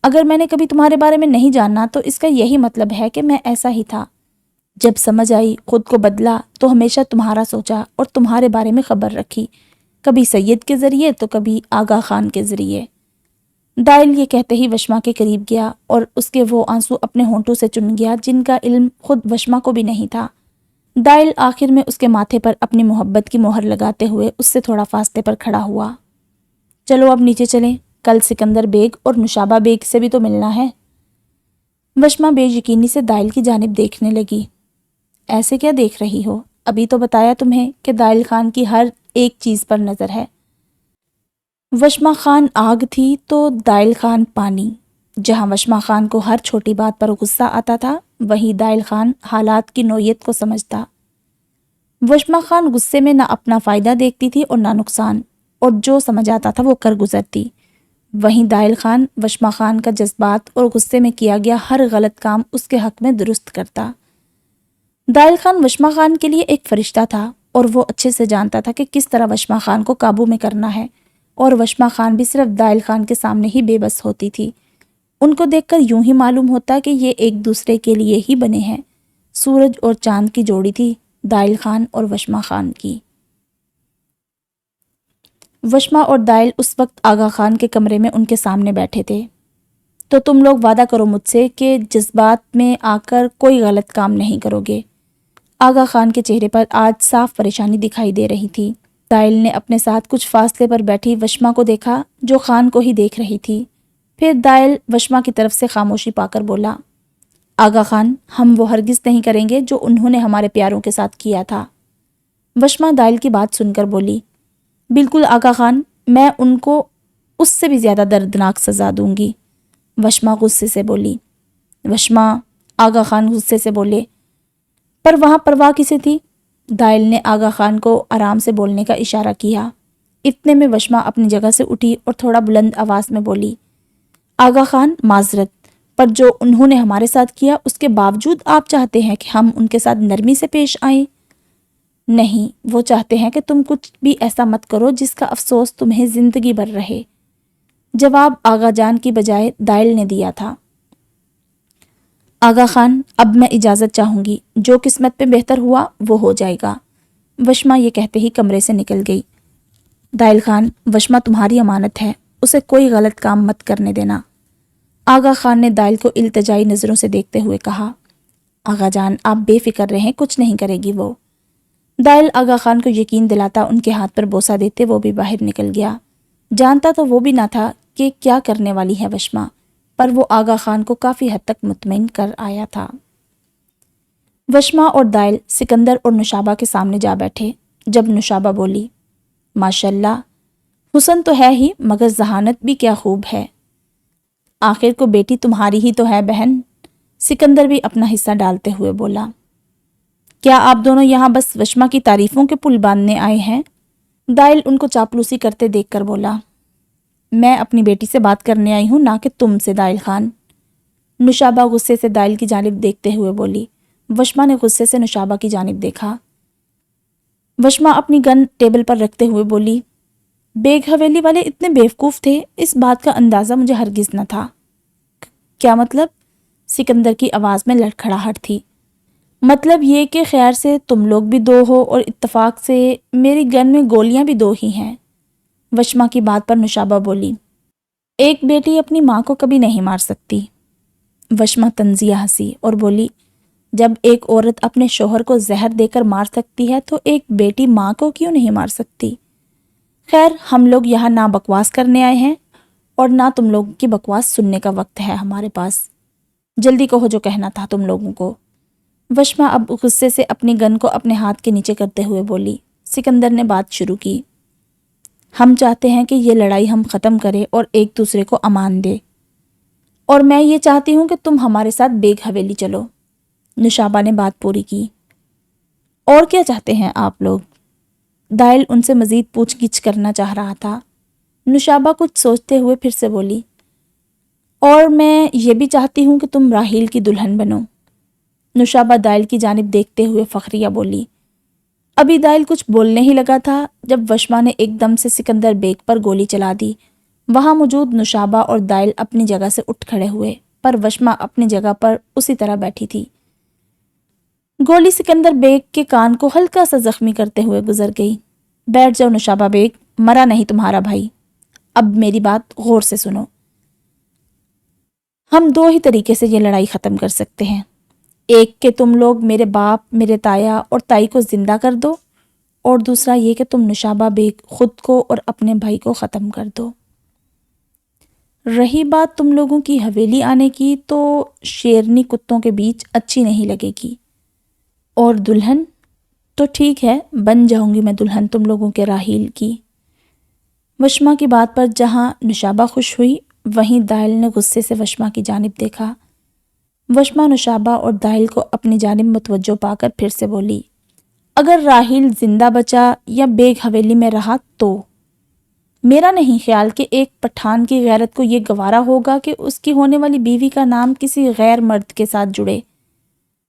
اگر میں نے کبھی تمہارے بارے میں نہیں جانا تو اس کا یہی مطلب ہے کہ میں ایسا ہی تھا۔ جب سمجھ آئی، خود کو بدلا، تو ہمیشہ تمہارا سوچا اور تمہارے بارے میں خبر رکھی، کبھی سید کے ذریعے تو کبھی آغا خان کے ذریعے۔ دائل یہ کہتے ہی وشما کے قریب گیا اور اس کے وہ آنسو اپنے ہونٹوں سے چن گیا جن کا علم خود وشما کو بھی نہیں تھا۔ دائل آخر میں اس کے ماتھے پر اپنی محبت کی مہر لگاتے ہوئے اس سے تھوڑا فاصلے پر کھڑا ہوا۔ چلو اب نیچے چلیں، کل سکندر بیگ اور نشابہ بیگ سے بھی تو ملنا ہے۔ وشما بے یقینی سے دائل کی جانب دیکھنے لگی۔ ایسے کیا دیکھ رہی ہو؟ ابھی تو بتایا تمہیں کہ دائل خان کی ہر ایک چیز پر نظر ہے۔ وشما خان آگ تھی تو دائل خان پانی۔ جہاں وشما خان کو ہر چھوٹی بات پر غصہ آتا تھا، وہیں دائل خان حالات کی نوعیت کو سمجھتا۔ وشما خان غصے میں نہ اپنا فائدہ دیکھتی تھی اور نہ نقصان، اور جو سمجھ آتا تھا وہ کر گزرتی۔ وہیں دائل خان وشما خان کا جذبات اور غصے میں کیا گیا ہر غلط کام اس کے حق میں درست کرتا۔ دائل خان وشما خان کے لیے ایک فرشتہ تھا، اور وہ اچھے سے جانتا تھا کہ کس طرح وشما خان کو قابو میں کرنا ہے، اور وشما خان بھی صرف دائل خان کے سامنے ہی بے بس ہوتی تھی۔ ان کو دیکھ کر یوں ہی معلوم ہوتا کہ یہ ایک دوسرے کے لیے ہی بنے ہیں۔ سورج اور چاند کی جوڑی تھی دائل خان اور وشما خان کی۔ وشما اور دائل اس وقت آغا خان کے کمرے میں ان کے سامنے بیٹھے تھے۔ تو تم لوگ وعدہ کرو مجھ سے کہ جذبات میں آ کر کوئی غلط کام نہیں کرو گے۔ آغا خان کے چہرے پر آج صاف پریشانی دکھائی دے رہی تھی۔ دائل نے اپنے ساتھ کچھ فاصلے پر بیٹھی وشما کو دیکھا جو خان کو ہی دیکھ رہی تھی۔ پھر دائل وشما کی طرف سے خاموشی پا کر بولا، آغا خان، ہم وہ ہرگز نہیں کریں گے جو انہوں نے ہمارے پیاروں کے ساتھ کیا تھا۔ وشما دائل کی بات سن کر بولی، بالکل آغا خان، میں ان کو اس سے بھی زیادہ دردناک سزا دوں گی۔ وشما غصے سے بولی۔ وشما، آغا خان غصے سے بولے، پر وہاں پرواہ کسے تھی؟ دائل نے آغا خان کو آرام سے بولنے کا اشارہ کیا۔ اتنے میں وشما اپنی جگہ سے اٹھی اور تھوڑا بلند آواز میں بولی، آغا خان، معذرت، پر جو انہوں نے ہمارے ساتھ کیا اس کے باوجود آپ چاہتے ہیں کہ ہم ان کے ساتھ نرمی سے پیش آئیں؟ نہیں، وہ چاہتے ہیں کہ تم کچھ بھی ایسا مت کرو جس کا افسوس تمہیں زندگی بھر رہے۔ جواب آغا جان کی بجائے دائل نے دیا تھا۔ آغا خان، اب میں اجازت چاہوں گی، جو قسمت پہ بہتر ہوا وہ ہو جائے گا۔ وشما یہ کہتے ہی کمرے سے نکل گئی۔ دائل خان، وشما تمہاری امانت ہے، اسے کوئی غلط کام مت کرنے دینا۔ آغا خان نے دائل کو التجائی نظروں سے دیکھتے ہوئے کہا۔ آغا جان، آپ بے فکر رہیں، کچھ نہیں کرے گی وہ۔ دائل آغا خان کو یقین دلاتا ان کے ہاتھ پر بوسہ دیتے وہ بھی باہر نکل گیا۔ جانتا تو وہ بھی نہ تھا کہ کیا کرنے والی ہے وشما، پر وہ آغا خان کو کافی حد تک مطمئن کر آیا تھا۔ وشما اور دائل سکندر اور نشابہ کے سامنے جا بیٹھے۔ جب نشابہ بولی، ماشاءاللہ، حسن تو ہے ہی مگر ذہانت بھی کیا خوب ہے۔ آخر کو بیٹی تمہاری ہی تو ہے بہن۔ سکندر بھی اپنا حصہ ڈالتے ہوئے بولا، کیا آپ دونوں یہاں بس وشما کی تعریفوں کے پل باندھنے آئے ہیں؟ دائل ان کو چاپلوسی کرتے دیکھ کر بولا، میں اپنی بیٹی سے بات کرنے آئی ہوں، نہ کہ تم سے دائل خان۔ نشابہ غصے سے دائل کی جانب دیکھتے ہوئے بولی۔ وشما نے غصے سے نشابہ کی جانب دیکھا۔ وشما اپنی گن ٹیبل پر رکھتے ہوئے بولی، بیگ حویلی والے اتنے بیوقوف تھے، اس بات کا اندازہ مجھے ہرگز نہ تھا۔ کیا مطلب؟ سکندر کی آواز میں لڑکھڑاہٹ تھی۔ مطلب یہ کہ خیر سے تم لوگ بھی دو ہو اور اتفاق سے میری گن میں گولیاں بھی دو ہی ہیں۔ وشما کی بات پر نشابہ بولی، ایک بیٹی اپنی ماں کو کبھی نہیں مار سکتی۔ وشما طنزیہ ہنسی اور بولی، جب ایک عورت اپنے شوہر کو زہر دے کر مار سکتی ہے تو ایک بیٹی ماں کو کیوں نہیں مار سکتی؟ خیر، ہم لوگ یہاں نہ بکواس کرنے آئے ہیں اور نہ تم لوگوں کی بکواس سننے کا وقت ہے ہمارے پاس۔ جلدی کہو جو کہنا تھا تم لوگوں کو۔ وشما اب غصے سے اپنی گن کو اپنے ہاتھ کے نیچے کرتے ہوئے بولی۔ سکندر نے بات شروع کی، ہم چاہتے ہیں کہ یہ لڑائی ہم ختم کریں اور ایک دوسرے کو امان دے، اور میں یہ چاہتی ہوں کہ تم ہمارے ساتھ بیگ حویلی چلو۔ نشابہ نے بات پوری کی۔ اور کیا چاہتے ہیں آپ لوگ؟ دائل ان سے مزید پوچھ گچھ کرنا چاہ رہا تھا۔ نشابہ کچھ سوچتے ہوئے پھر سے بولی، اور میں یہ بھی چاہتی ہوں کہ تم راحیل کی دلہن بنو۔ نشابہ دائل کی جانب دیکھتے ہوئے فخریہ بولی۔ ابھی دائل کچھ بولنے ہی لگا تھا جب وشما نے ایک دم سے سکندر بیگ پر گولی چلا دی۔ وہاں موجود نشابہ اور دائل اپنی جگہ سے اٹھ کھڑے ہوئے، پر وشما اپنی جگہ پر اسی طرح بیٹھی تھی۔ گولی سکندر بیگ کے کان کو ہلکا سا زخمی کرتے ہوئے گزر گئی۔ بیٹھ جاؤ نشابہ بیگ، مرا نہیں تمہارا بھائی۔ اب میری بات غور سے سنو۔ ہم دو ہی طریقے سے یہ لڑائی ختم کر سکتے ہیں، ایک کہ تم لوگ میرے باپ، میرے تایا اور تائی کو زندہ کر دو، اور دوسرا یہ کہ تم نشابہ بیگ خود کو اور اپنے بھائی کو ختم کر دو۔ رہی بات تم لوگوں کی حویلی آنے کی، تو شیرنی کتوں کے بیچ اچھی نہیں لگے گی۔ اور دلہن تو ٹھیک ہے، بن جاؤں گی میں دلہن تم لوگوں کے راحیل کی۔ وشما کی بات پر جہاں نشابہ خوش ہوئی، وہیں دائل نے غصے سے وشما کی جانب دیکھا۔ وشما نشابہ اور دائل کو اپنی جانب متوجہ پا کر پھر سے بولی، اگر راحیل زندہ بچا یا بیگ حویلی میں رہا تو میرا نہیں خیال کہ ایک پٹھان کی غیرت کو یہ گوارا ہوگا کہ اس کی ہونے والی بیوی کا نام کسی غیر مرد کے ساتھ جڑے۔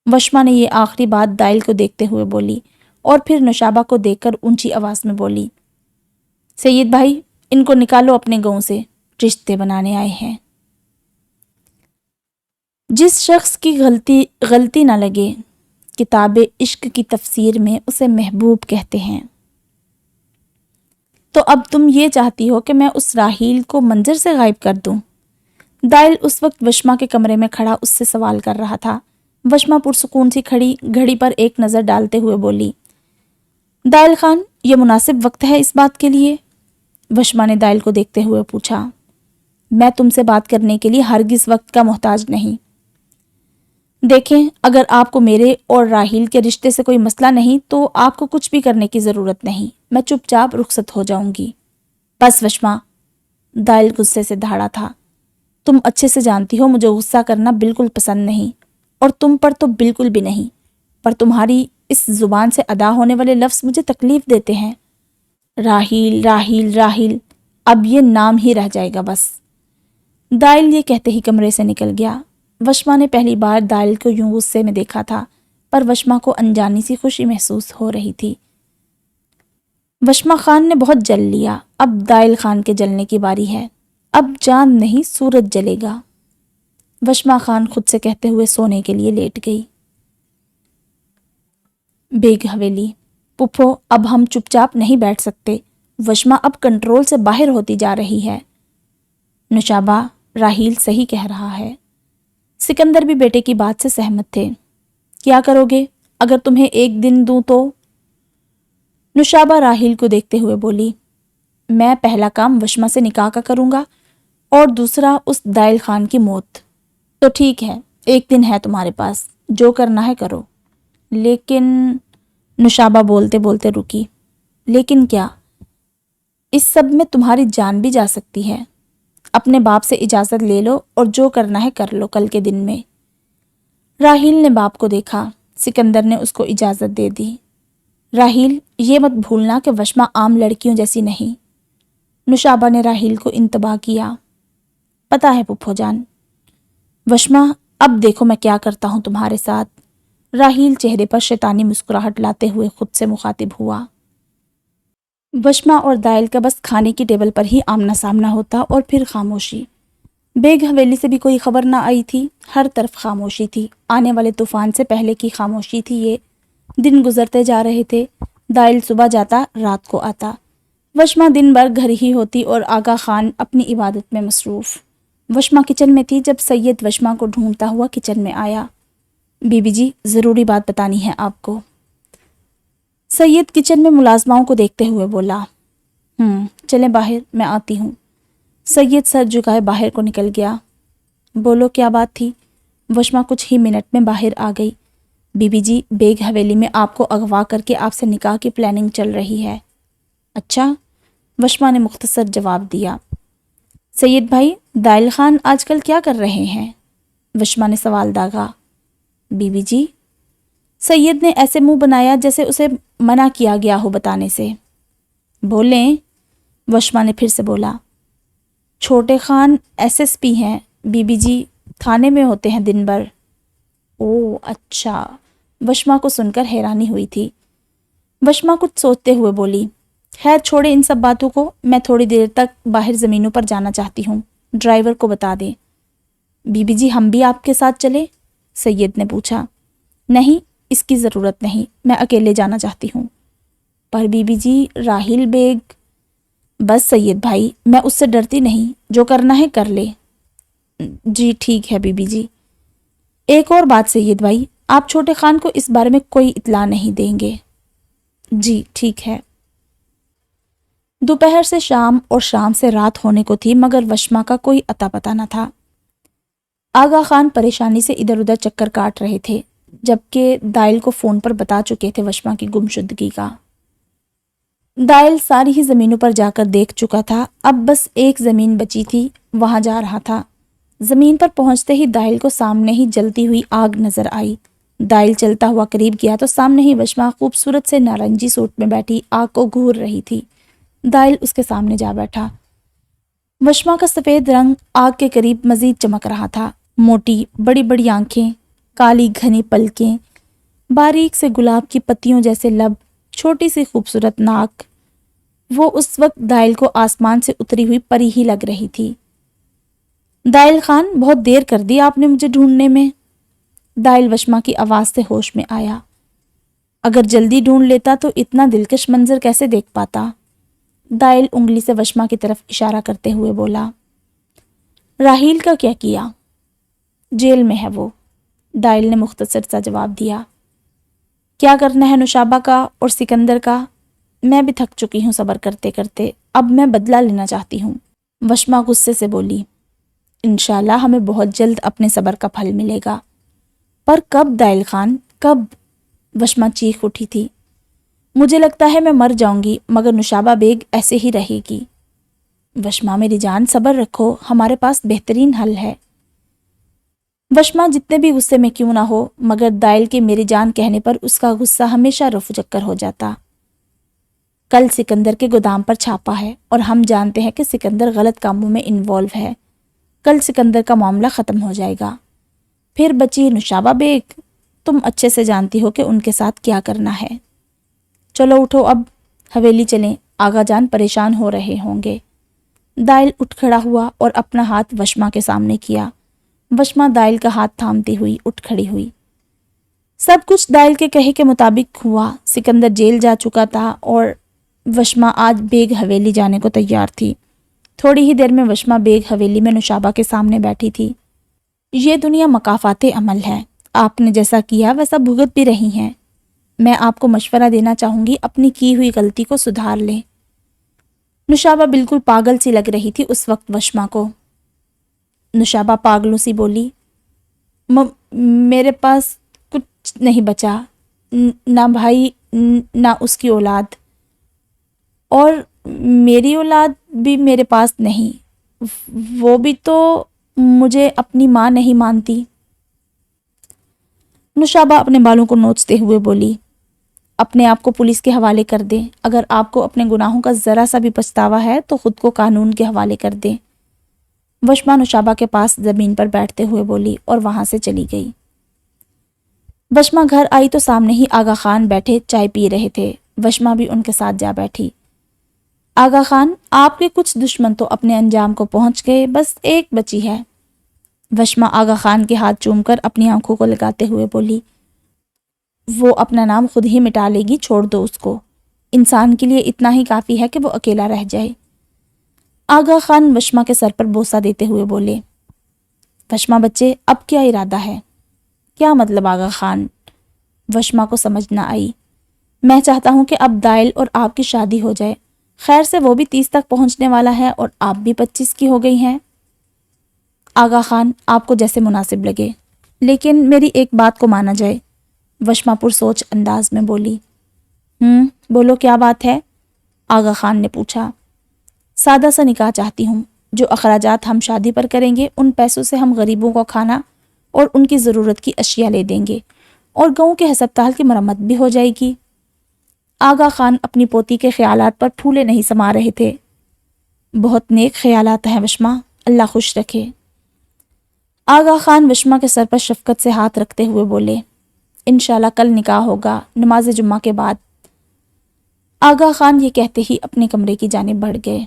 وشما نے یہ آخری بات دائل کو دیکھتے ہوئے بولی اور پھر نشابہ کو دیکھ کر اونچی آواز میں بولی، سید بھائی، ان کو نکالو اپنے گاؤں سے، رشتے بنانے آئے ہیں۔ جس شخص کی غلطی نہ لگے، کتاب عشق کی تفسیر میں اسے محبوب کہتے ہیں۔ تو اب تم یہ چاہتی ہو کہ میں اس راحیل کو منظر سے غائب کر دوں؟ دائل اس وقت وشما کے کمرے میں کھڑا اس سے سوال کر رہا تھا۔ وشما پرسکون سی کھڑی گھڑی پر ایک نظر ڈالتے ہوئے بولی، دائل خان، یہ مناسب وقت ہے اس بات کے لیے؟ وشما نے دائل کو دیکھتے ہوئے پوچھا۔ میں تم سے بات کرنے کے لیے ہرگز وقت کا محتاج نہیں۔ دیکھیں، اگر آپ کو میرے اور راحیل کے رشتے سے کوئی مسئلہ نہیں تو آپ کو کچھ بھی کرنے کی ضرورت نہیں، میں چپ چاپ رخصت ہو جاؤں گی۔ بس وشما، دائل غصے سے دھاڑا تھا، تم اچھے سے جانتی ہو مجھے غصہ کرنا بالکل پسند نہیں، اور تم پر تو بالکل بھی نہیں، پر تمہاری اس زبان سے ادا ہونے والے لفظ مجھے تکلیف دیتے ہیں۔ راحیل راحیل راحیل، اب یہ نام ہی رہ جائے گا بس۔ دائل یہ کہتے ہی کمرے سے نکل گیا۔ وشما نے پہلی بار دائل کو یوں غصے میں دیکھا تھا، پر وشما کو انجانی سی خوشی محسوس ہو رہی تھی۔ وشما خان نے بہت جل لیا، اب دائل خان کے جلنے کی باری ہے، اب چاند نہیں سورج جلے گا۔ وشما خان خود سے کہتے ہوئے سونے کے لیے لیٹ گئی۔ بیگ حویلی۔ پپھو، اب ہم چپ چاپ نہیں بیٹھ سکتے، وشما اب کنٹرول سے باہر ہوتی جا رہی ہے۔ نشابہ، راحیل صحیح کہہ رہا ہے۔ سکندر بھی بیٹے کی بات سے سہمت تھے۔ کیا کرو گے اگر تمہیں ایک دن دوں تو؟ نشابہ راحیل کو دیکھتے ہوئے بولی، میں پہلا کام وشما سے نکاح کا کروں گا اور دوسرا اس دائل خان کی موت۔ تو ٹھیک ہے، ایک دن ہے تمہارے پاس، جو کرنا ہے کرو۔ لیکن نشابہ بولتے بولتے رکی۔ لیکن کیا؟ اس سب میں تمہاری جان بھی جا سکتی ہے۔ اپنے باپ سے اجازت لے لو اور جو کرنا ہے کر لو کل کے دن میں۔ راحیل نے باپ کو دیکھا، سکندر نے اس کو اجازت دے دی۔ راحیل، یہ مت بھولنا کہ وشما عام لڑکیوں جیسی نہیں۔ نشابہ نے راحیل کو انتباہ کیا۔ پتہ ہے پھپھو جان۔ وشما، اب دیکھو میں کیا کرتا ہوں تمہارے ساتھ۔ راحیل چہرے پر شیطانی مسکراہٹ لاتے ہوئے خود سے مخاطب ہوا۔ وشما اور دائل کا بس کھانے کی ٹیبل پر ہی آمنا سامنا ہوتا اور پھر خاموشی۔ بیگ حویلی سے بھی کوئی خبر نہ آئی تھی، ہر طرف خاموشی تھی۔ آنے والے طوفان سے پہلے کی خاموشی تھی یہ۔ دن گزرتے جا رہے تھے، دائل صبح جاتا، رات کو آتا۔ وشما دن بھر گھر ہی ہوتی اور آغا خان اپنی عبادت میں مصروف۔ وشما کچن میں تھی جب سید وشما کو ڈھونڈتا ہوا کچن میں آیا۔ بی بی جی، ضروری بات بتانی ہے آپ کو۔ سید کچن میں ملازماؤں کو دیکھتے ہوئے بولا۔ چلیں باہر، میں آتی ہوں۔ سید سر جھکائے باہر کو نکل گیا۔ بولو کیا بات تھی؟ وشما کچھ ہی منٹ میں باہر آ گئی۔ بی بی جی، بیگ حویلی میں آپ کو اغوا کر کے آپ سے نکاح کی پلاننگ چل رہی ہے۔ اچھا؟ وشما نے مختصر جواب دیا۔ سید بھائی، دائل خان آج کل کیا کر رہے ہیں؟ وشما نے سوال داغا۔ بی بی جی؟ سید نے ایسے منہ بنایا جیسے اسے منع کیا گیا ہو بتانے سے۔ بولیں؟ وشما نے پھر سے بولا۔ چھوٹے خان SSP ہیں بی بی جی، تھانے میں ہوتے ہیں دن بھر۔ اوہ اچھا۔ وشما کو سن کر حیرانی ہوئی تھی۔ وشما کچھ سوچتے ہوئے بولی، خیر چھوڑے ان سب باتوں کو، میں تھوڑی دیر تک باہر زمینوں پر جانا چاہتی ہوں، ڈرائیور کو بتا دیں۔ بی بی جی، ہم بھی آپ کے ساتھ چلیں؟ سید نے پوچھا۔ نہیں، اس کی ضرورت نہیں، میں اکیلے جانا چاہتی ہوں۔ پر بی بی جی، راحیل بیگ۔ بس سید بھائی، میں اس سے ڈرتی نہیں، جو کرنا ہے کر لے۔ جی ٹھیک ہے بی بی جی۔ ایک اور بات سید بھائی، آپ چھوٹے خان کو اس بارے میں کوئی اطلاع نہیں دیں گے؟ جی ٹھیک ہے۔ دوپہر سے شام اور شام سے رات ہونے کو تھی مگر وشما کا کوئی اتا پتہ نہ تھا۔ آغا خان پریشانی سے ادھر ادھر چکر کاٹ رہے تھے، جبکہ دائل کو فون پر بتا چکے تھے وشما کی گمشدگی کا۔ دائل ساری ہی زمینوں پر جا کر دیکھ چکا تھا، اب بس ایک زمین بچی تھی، وہاں جا رہا تھا۔ زمین پر پہنچتے ہی دائل کو سامنے ہی جلتی ہوئی آگ نظر آئی۔ دائل چلتا ہوا قریب گیا تو سامنے ہی وشما خوبصورت سے نارنجی سوٹ میں بیٹھی آگ کو گھور رہی تھی۔ دائل اس کے سامنے جا بیٹھا۔ وشما کا سفید رنگ آگ کے قریب مزید چمک رہا تھا۔ موٹی بڑی بڑی آنکھیں، کالی گھنی پلکیں، باریک سے گلاب کی پتیوں جیسے لب، چھوٹی سی خوبصورت ناک، وہ اس وقت دائل کو آسمان سے اتری ہوئی پری ہی لگ رہی تھی۔ دائل خان، بہت دیر کر دی آپ نے مجھے ڈھونڈنے میں۔ دائل وشما کی آواز سے ہوش میں آیا۔ اگر جلدی ڈھونڈ لیتا تو اتنا دلکش منظر کیسے دیکھ پاتا؟ دائل انگلی سے وشما کی طرف اشارہ کرتے ہوئے بولا۔ راحیل کا کیا کیا؟ جیل میں ہے وہ، دائل نے مختصر سا جواب دیا۔ کیا کرنا ہے نشابہ کا اور سکندر کا؟ میں بھی تھک چکی ہوں صبر کرتے کرتے، اب میں بدلہ لینا چاہتی ہوں۔ وشما غصے سے بولی۔ انشاءاللہ ہمیں بہت جلد اپنے صبر کا پھل ملے گا۔ پر کب دائل خان، کب؟ وشما چیخ اٹھی تھی۔ مجھے لگتا ہے میں مر جاؤں گی مگر نشابہ بیگ ایسے ہی رہے گی۔ وشما میری جان، صبر رکھو، ہمارے پاس بہترین حل ہے۔ وشما جتنے بھی غصے میں کیوں نہ ہو مگر دائل کے میری جان کہنے پر اس کا غصہ ہمیشہ رفو چکر ہو جاتا۔ کل سکندر کے گودام پر چھاپا ہے اور ہم جانتے ہیں کہ سکندر غلط کاموں میں انوالو ہے۔ کل سکندر کا معاملہ ختم ہو جائے گا۔ پھر بچی نشابہ بیگ، تم اچھے سے جانتی ہو کہ ان کے ساتھ کیا کرنا ہے۔ چلو اٹھو اب، حویلی چلیں، آغا جان پریشان ہو رہے ہوں گے۔ دائل اٹھ کھڑا ہوا اور اپنا ہاتھ وشما کے سامنے کیا۔ وشما دائل کا ہاتھ تھامتی ہوئی اٹھ کھڑی ہوئی۔ سب کچھ دائل کے کہے کے مطابق ہوا۔ سکندر جیل جا چکا تھا اور وشما آج بیگ حویلی جانے کو تیار تھی۔ تھوڑی ہی دیر میں وشما بیگ حویلی میں نشابہ کے سامنے بیٹھی تھی۔ یہ دنیا مکافات عمل ہے، آپ نے جیسا کیا ویسا بھگت بھی رہی ہیں۔ میں آپ کو مشورہ دینا چاہوں گی، اپنی کی ہوئی غلطی کو سدھار لیں۔ نشابہ بالکل پاگل سی لگ رہی تھی اس وقت وشما کو۔ نشابہ پاگلوں سی بولی، میرے پاس کچھ نہیں بچا، نہ بھائی نہ اس کی اولاد، اور میری اولاد بھی میرے پاس نہیں، وہ بھی تو مجھے اپنی ماں نہیں مانتی۔ نشابہ اپنے بالوں کو نوچتے ہوئے بولی، اپنے آپ کو پولیس کے حوالے کر دیں۔ اگر آپ کو اپنے گناہوں کا ذرا سا بھی پچھتاوا ہے تو خود کو قانون کے حوالے کر دیں۔ وشما نوشابہ کے پاس زمین پر بیٹھتے ہوئے بولی اور وہاں سے چلی گئی۔ وشما گھر آئی تو سامنے ہی آغا خان بیٹھے چائے پی رہے تھے۔ وشما بھی ان کے ساتھ جا بیٹھی۔ آغا خان، آپ کے کچھ دشمن تو اپنے انجام کو پہنچ گئے، بس ایک بچی ہے۔ وشما آغا خان کے ہاتھ چوم کر اپنی آنکھوں کو لگاتے ہوئے بولی، وہ اپنا نام خود ہی مٹا لے گی، چھوڑ دو اس کو۔ انسان کے لیے اتنا ہی کافی ہے کہ وہ اکیلا رہ جائے۔ آغا خان وشما کے سر پر بوسہ دیتے ہوئے بولے، وشما بچے، اب کیا ارادہ ہے؟ کیا مطلب آغا خان؟ وشما کو سمجھ نہ آئی۔ میں چاہتا ہوں کہ اب دائل اور آپ کی شادی ہو جائے۔ خیر سے وہ بھی 30 تک پہنچنے والا ہے اور آپ بھی 25 کی ہو گئی ہیں۔ آغا خان، آپ کو جیسے مناسب لگے، لیکن میری ایک بات کو مانا جائے۔ وشما پرسوچ انداز میں بولی۔ بولو، کیا بات ہے؟ آغا خان نے پوچھا۔ سادہ سا نکاح چاہتی ہوں۔ جو اخراجات ہم شادی پر کریں گے ان پیسوں سے ہم غریبوں کو کھانا اور ان کی ضرورت کی اشیاء لے دیں گے، اور گاؤں کے ہسپتال کی مرمت بھی ہو جائے گی۔ آغا خان اپنی پوتی کے خیالات پر پھولے نہیں سما رہے تھے۔ بہت نیک خیالات ہیں وشما، اللہ خوش رکھے۔ آغا خان وشما کے سر پر شفقت سے ہاتھ رکھتے ہوئے بولے، انشاءاللہ کل نکاح ہوگا، نماز جمعہ کے بعد۔ آغا خان یہ کہتے ہی اپنے کمرے کی جانب بڑھ گئے۔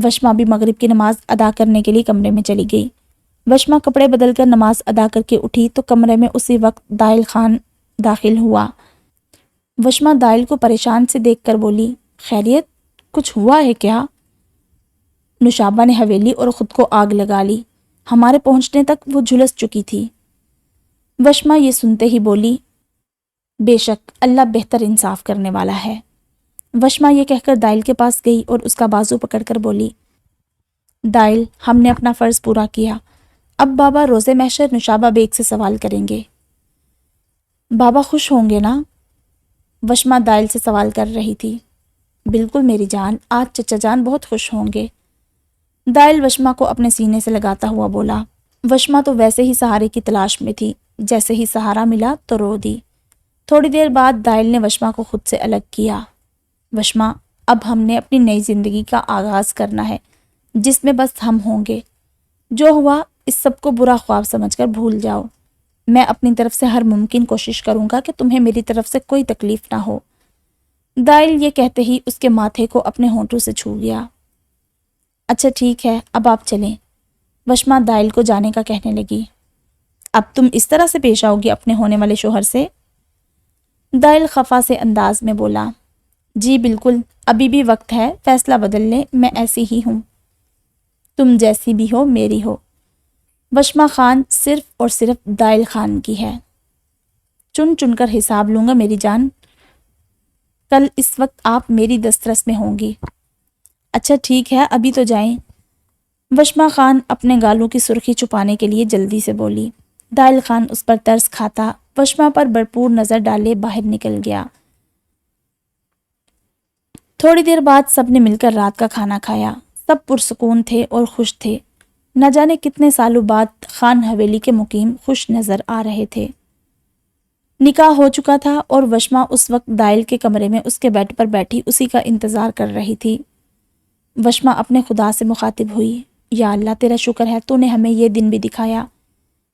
وشما بھی مغرب کی نماز ادا کرنے کے لیے کمرے میں چلی گئی۔ وشما کپڑے بدل کر نماز ادا کر کے اٹھی تو کمرے میں اسی وقت دائل خان داخل ہوا۔ وشما دائل کو پریشان سے دیکھ کر بولی، خیریت؟ کچھ ہوا ہے کیا؟ نوشابہ نے حویلی اور خود کو آگ لگا لی۔ ہمارے پہنچنے تک وہ جھلس چکی تھی۔ وشما یہ سنتے ہی بولی، بے شک اللہ بہتر انصاف کرنے والا ہے۔ وشما یہ کہہ کر دائل کے پاس گئی اور اس کا بازو پکڑ کر بولی، دائل، ہم نے اپنا فرض پورا کیا، اب بابا روزے محشر نوشابہ بیگ سے سوال کریں گے۔ بابا خوش ہوں گے نا؟ وشما دائل سے سوال کر رہی تھی۔ بالکل میری جان، آج چچا جان بہت خوش ہوں گے۔ دائل وشما کو اپنے سینے سے لگاتا ہوا بولا۔ وشما تو ویسے ہی سہارے کی تلاش میں تھی، جیسے ہی سہارا ملا تو رو دی۔ تھوڑی دیر بعد دائل نے وشما کو خود سے الگ کیا۔ وشما، اب ہم نے اپنی نئی زندگی کا آغاز کرنا ہے، جس میں بس ہم ہوں گے۔ جو ہوا اس سب کو برا خواب سمجھ کر بھول جاؤ۔ میں اپنی طرف سے ہر ممکن کوشش کروں گا کہ تمہیں میری طرف سے کوئی تکلیف نہ ہو۔ دائل یہ کہتے ہی اس کے ماتھے کو اپنے ہونٹوں سے چھو گیا۔ اچھا ٹھیک ہے، اب آپ چلیں۔ وشما دائل کو جانے کا کہنے لگی۔ اب تم اس طرح سے پیش آؤ گی اپنے ہونے والے شوہر سے؟ دائل خفا سے انداز میں بولا، جی بالکل، ابھی بھی وقت ہے، فیصلہ بدل لیں، میں ایسی ہی ہوں۔ تم جیسی بھی ہو میری ہو۔ وشما خان صرف اور صرف دائل خان کی ہے۔ چن چن کر حساب لوں گا میری جان۔ کل اس وقت آپ میری دسترس میں ہوں گی۔ اچھا ٹھیک ہے، ابھی تو جائیں۔ وشما خان اپنے گالوں کی سرخی چھپانے کے لیے جلدی سے بولی۔ دائل خان اس پر ترس کھاتا وشما پر بھرپور نظر ڈالے باہر نکل گیا۔ تھوڑی دیر بعد سب نے مل کر رات کا کھانا کھایا۔ سب پرسکون تھے اور خوش تھے۔ نہ جانے کتنے سالوں بعد خان حویلی کے مقیم خوش نظر آ رہے تھے۔ نکاح ہو چکا تھا اور وشما اس وقت دائل کے کمرے میں اس کے بیڈ پر بیٹھی اسی کا انتظار کر رہی تھی۔ وشما اپنے خدا سے مخاطب ہوئی، یا اللہ تیرا شکر ہے تو نے ہمیں یہ دن بھی دکھایا۔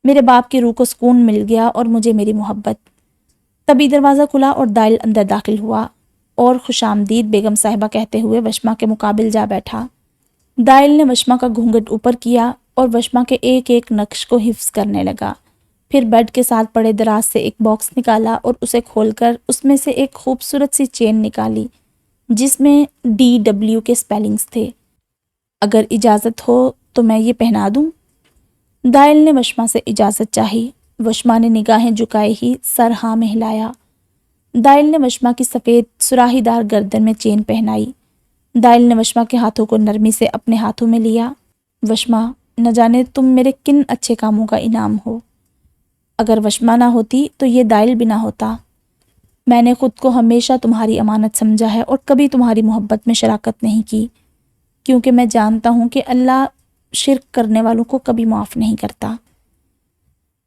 میرے باپ کی روح کو سکون مل گیا اور مجھے میری محبت۔ تبھی دروازہ کھلا اور دائل اندر داخل ہوا اور خوش آمدید بیگم صاحبہ کہتے ہوئے وشما کے مقابل جا بیٹھا۔ دائل نے وشما کا گھونگھٹ اوپر کیا اور وشما کے ایک ایک نقش کو حفظ کرنے لگا۔ پھر بیڈ کے ساتھ پڑے دراز سے ایک باکس نکالا اور اسے کھول کر اس میں سے ایک خوبصورت سی چین نکالی جس میں DW کے سپیلنگز تھے۔ اگر اجازت ہو تو میں یہ پہنا دوں؟ دائل نے وشما سے اجازت چاہی۔ وشما نے نگاہیں جھکائے ہی سر ہاں میں ہلایا۔ دائل نے وشما کی سفید سراہی دار گردن میں چین پہنائی۔ دائل نے وشما کے ہاتھوں کو نرمی سے اپنے ہاتھوں میں لیا۔ وشما، نہ جانے تم میرے کن اچھے کاموں کا انعام ہو۔ اگر وشما نہ ہوتی تو یہ دائل بھی نہ ہوتا۔ میں نے خود کو ہمیشہ تمہاری امانت سمجھا ہے اور کبھی تمہاری محبت میں شراکت نہیں کی، کیونکہ میں جانتا ہوں کہ اللہ شرک کرنے والوں کو کبھی معاف نہیں کرتا۔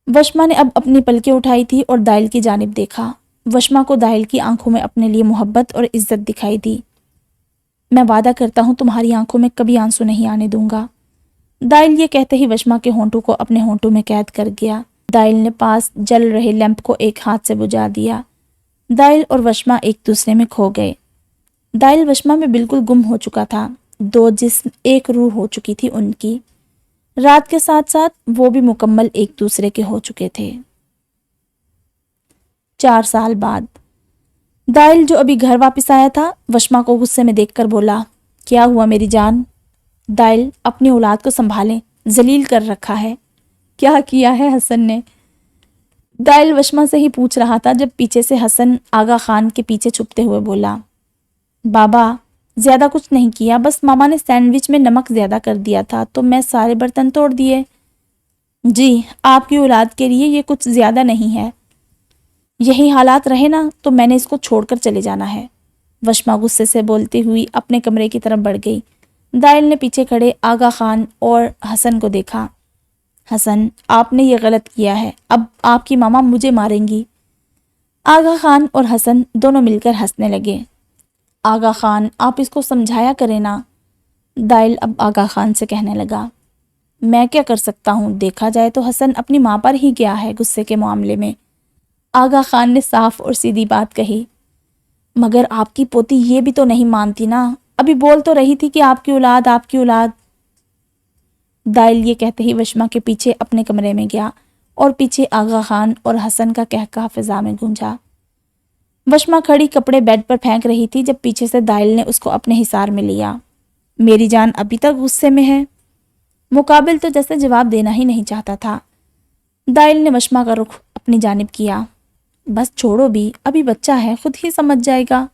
وشما نے اب اپنی پلکیں اٹھائی تھی اور دائل کی جانب دیکھا۔ وشما کو دائل کی آنکھوں میں اپنے لیے محبت اور عزت دکھائی دی۔ میں وعدہ کرتا ہوں تمہاری آنکھوں میں کبھی آنسو نہیں آنے دوں گا۔ دائل یہ کہتے ہی وشما کے ہونٹوں کو اپنے ہونٹوں میں قید کر گیا۔ دائل نے پاس جل رہے لیمپ کو ایک ہاتھ سے بجھا دیا۔ دائل اور وشما ایک دوسرے میں کھو گئے۔ دائل وشما میں بالکل گم ہو چکا تھا، دو جسم ایک روح ہو چکی تھی ان کی۔ رات کے ساتھ ساتھ وہ بھی مکمل ایک دوسرے کے ہو چکے تھے۔ 4 سال بعد دائل جو ابھی گھر واپس آیا تھا وشما کو غصے میں دیکھ کر بولا، کیا ہوا میری جان؟ دائل اپنی اولاد کو سنبھالیں، ذلیل کر رکھا ہے۔ کیا کیا ہے حسن نے؟ دائل وشما سے ہی پوچھ رہا تھا جب پیچھے سے حسن آغا خان کے پیچھے چھپتے ہوئے بولا، بابا زیادہ کچھ نہیں کیا، بس ماما نے سینڈوچ میں نمک زیادہ کر دیا تھا تو میں سارے برتن توڑ دیے۔ جی آپ کی اولاد کے لیے یہ کچھ زیادہ نہیں ہے، یہی حالات رہے نا تو میں نے اس کو چھوڑ کر چلے جانا ہے۔ وشما غصے سے بولتی ہوئی اپنے کمرے کی طرف بڑھ گئی۔ دائل نے پیچھے کھڑے آغا خان اور حسن کو دیکھا۔ حسن آپ نے یہ غلط کیا ہے، اب آپ کی ماما مجھے ماریں گی۔ آغا خان اور حسن دونوں مل کر ہنسنے لگے۔ آغا خان آپ اس کو سمجھایا کریں نا۔ دائل اب آغا خان سے کہنے لگا، میں کیا کر سکتا ہوں، دیکھا جائے تو حسن اپنی ماں پر ہی گیا ہے غصے کے معاملے میں۔ آغا خان نے صاف اور سیدھی بات کہی، مگر آپ کی پوتی یہ بھی تو نہیں مانتی نا، ابھی بول تو رہی تھی کہ آپ کی اولاد آپ کی اولاد۔ دائل یہ کہتے ہی وشما کے پیچھے اپنے کمرے میں گیا اور پیچھے آغا خان اور حسن کا کہکہا فضا میں گونجا۔ وشما کھڑی کپڑے بیڈ پر پھینک رہی تھی جب پیچھے سے دائل نے اس کو اپنے حصار میں لیا۔ میری جان ابھی تک غصے میں ہے؟ مقابل تو جیسے جواب دینا ہی نہیں چاہتا تھا۔ دائل نے وشما کا رخ اپنی جانب کیا، بس چھوڑو بھی، ابھی بچہ ہے، خود ہی سمجھ جائے گا۔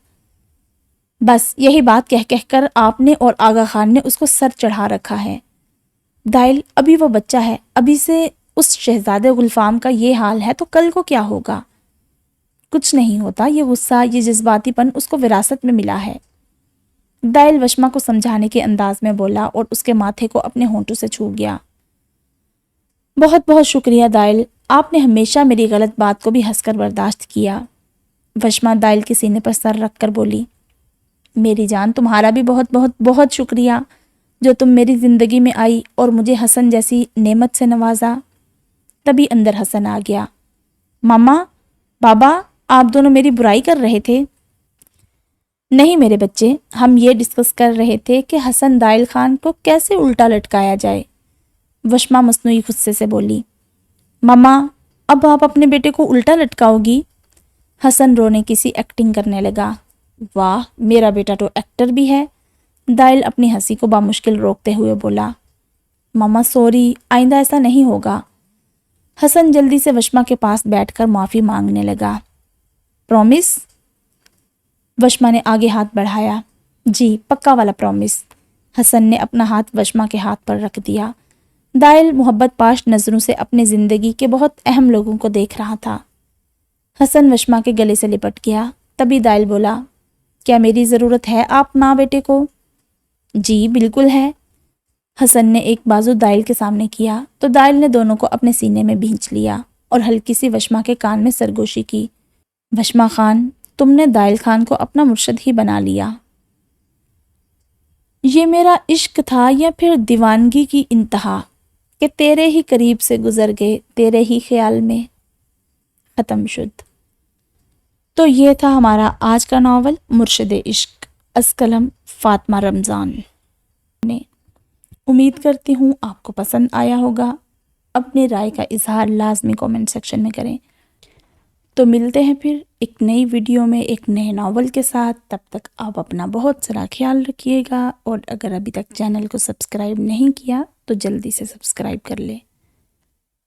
بس یہی بات کہہ کر آپ نے اور آغا خان نے اس کو سر چڑھا رکھا ہے۔ دائل ابھی وہ بچہ ہے، ابھی سے اس شہزادے گلفام کا یہ حال ہے تو کل کو کیا ہوگا؟ کچھ نہیں ہوتا، یہ غصہ یہ جذباتی پن اس کو وراثت میں ملا ہے۔ دائل وشما کو سمجھانے کے انداز میں بولا اور اس کے ماتھے کو اپنے ہونٹوں سے چھو گیا۔ بہت بہت شکریہ دائل، آپ نے ہمیشہ میری غلط بات کو بھی ہنس کر برداشت کیا۔ وشما دائل کے سینے پر سر رکھ کر بولی، میری جان تمہارا بھی بہت بہت بہت شکریہ جو تم میری زندگی میں آئی اور مجھے حسن جیسی نعمت سے نوازا۔ تبھی اندر حسن آ گیا۔ ماما، بابا، آپ دونوں میری برائی کر رہے تھے؟ نہیں میرے بچے، ہم یہ ڈسکس کر رہے تھے کہ حسن دائل خان کو کیسے الٹا لٹکایا جائے۔ وشما مصنوعی غصے سے بولی، ماما اب آپ اپنے بیٹے کو الٹا لٹکاؤ گی؟ حسن رونے کی سی ایکٹنگ کرنے لگا۔ واہ، میرا بیٹا تو ایکٹر بھی ہے۔ دائل اپنی ہنسی کو بامشکل روکتے ہوئے بولا، ماما سوری، آئندہ ایسا نہیں ہوگا۔ حسن جلدی سے وشما کے پاس بیٹھ کر معافی مانگنے لگا۔ پرومس؟ وشما نے آگے ہاتھ بڑھایا۔ جی پکا والا پرومس۔ حسن نے اپنا ہاتھ وشما کے ہاتھ پر رکھ دیا۔ دائل محبت پاش نظروں سے اپنے زندگی کے بہت اہم لوگوں کو دیکھ رہا تھا۔ حسن وشما کے گلے سے لپٹ گیا۔ تبھی دائل بولا، کیا میری ضرورت ہے آپ ماں بیٹے کو؟ جی بالکل ہے۔ حسن نے ایک بازو دائل کے سامنے کیا تو دائل نے دونوں کو اپنے سینے میں بھینچ لیا اور ہلکی سی وشما کے کان میں سرگوشی کی۔ وشما خان، تم نے دائل خان کو اپنا مرشد ہی بنا لیا۔ یہ میرا عشق تھا یا پھر دیوانگی کی انتہا کہ تیرے ہی قریب سے گزر گئے، تیرے ہی خیال میں ختم شد۔ تو یہ تھا ہمارا آج کا ناول مرشد عشق، از قلم فاطمہ رمضان نے۔ امید کرتی ہوں آپ کو پسند آیا ہوگا۔ اپنی رائے کا اظہار لازمی کومنٹ سیکشن میں کریں۔ تو ملتے ہیں پھر ایک نئی ویڈیو میں ایک نئے ناول کے ساتھ۔ تب تک آپ اپنا بہت سارا خیال رکھیے گا، اور اگر ابھی تک چینل کو سبسکرائب نہیں کیا تو جلدی سے سبسکرائب کر لیں۔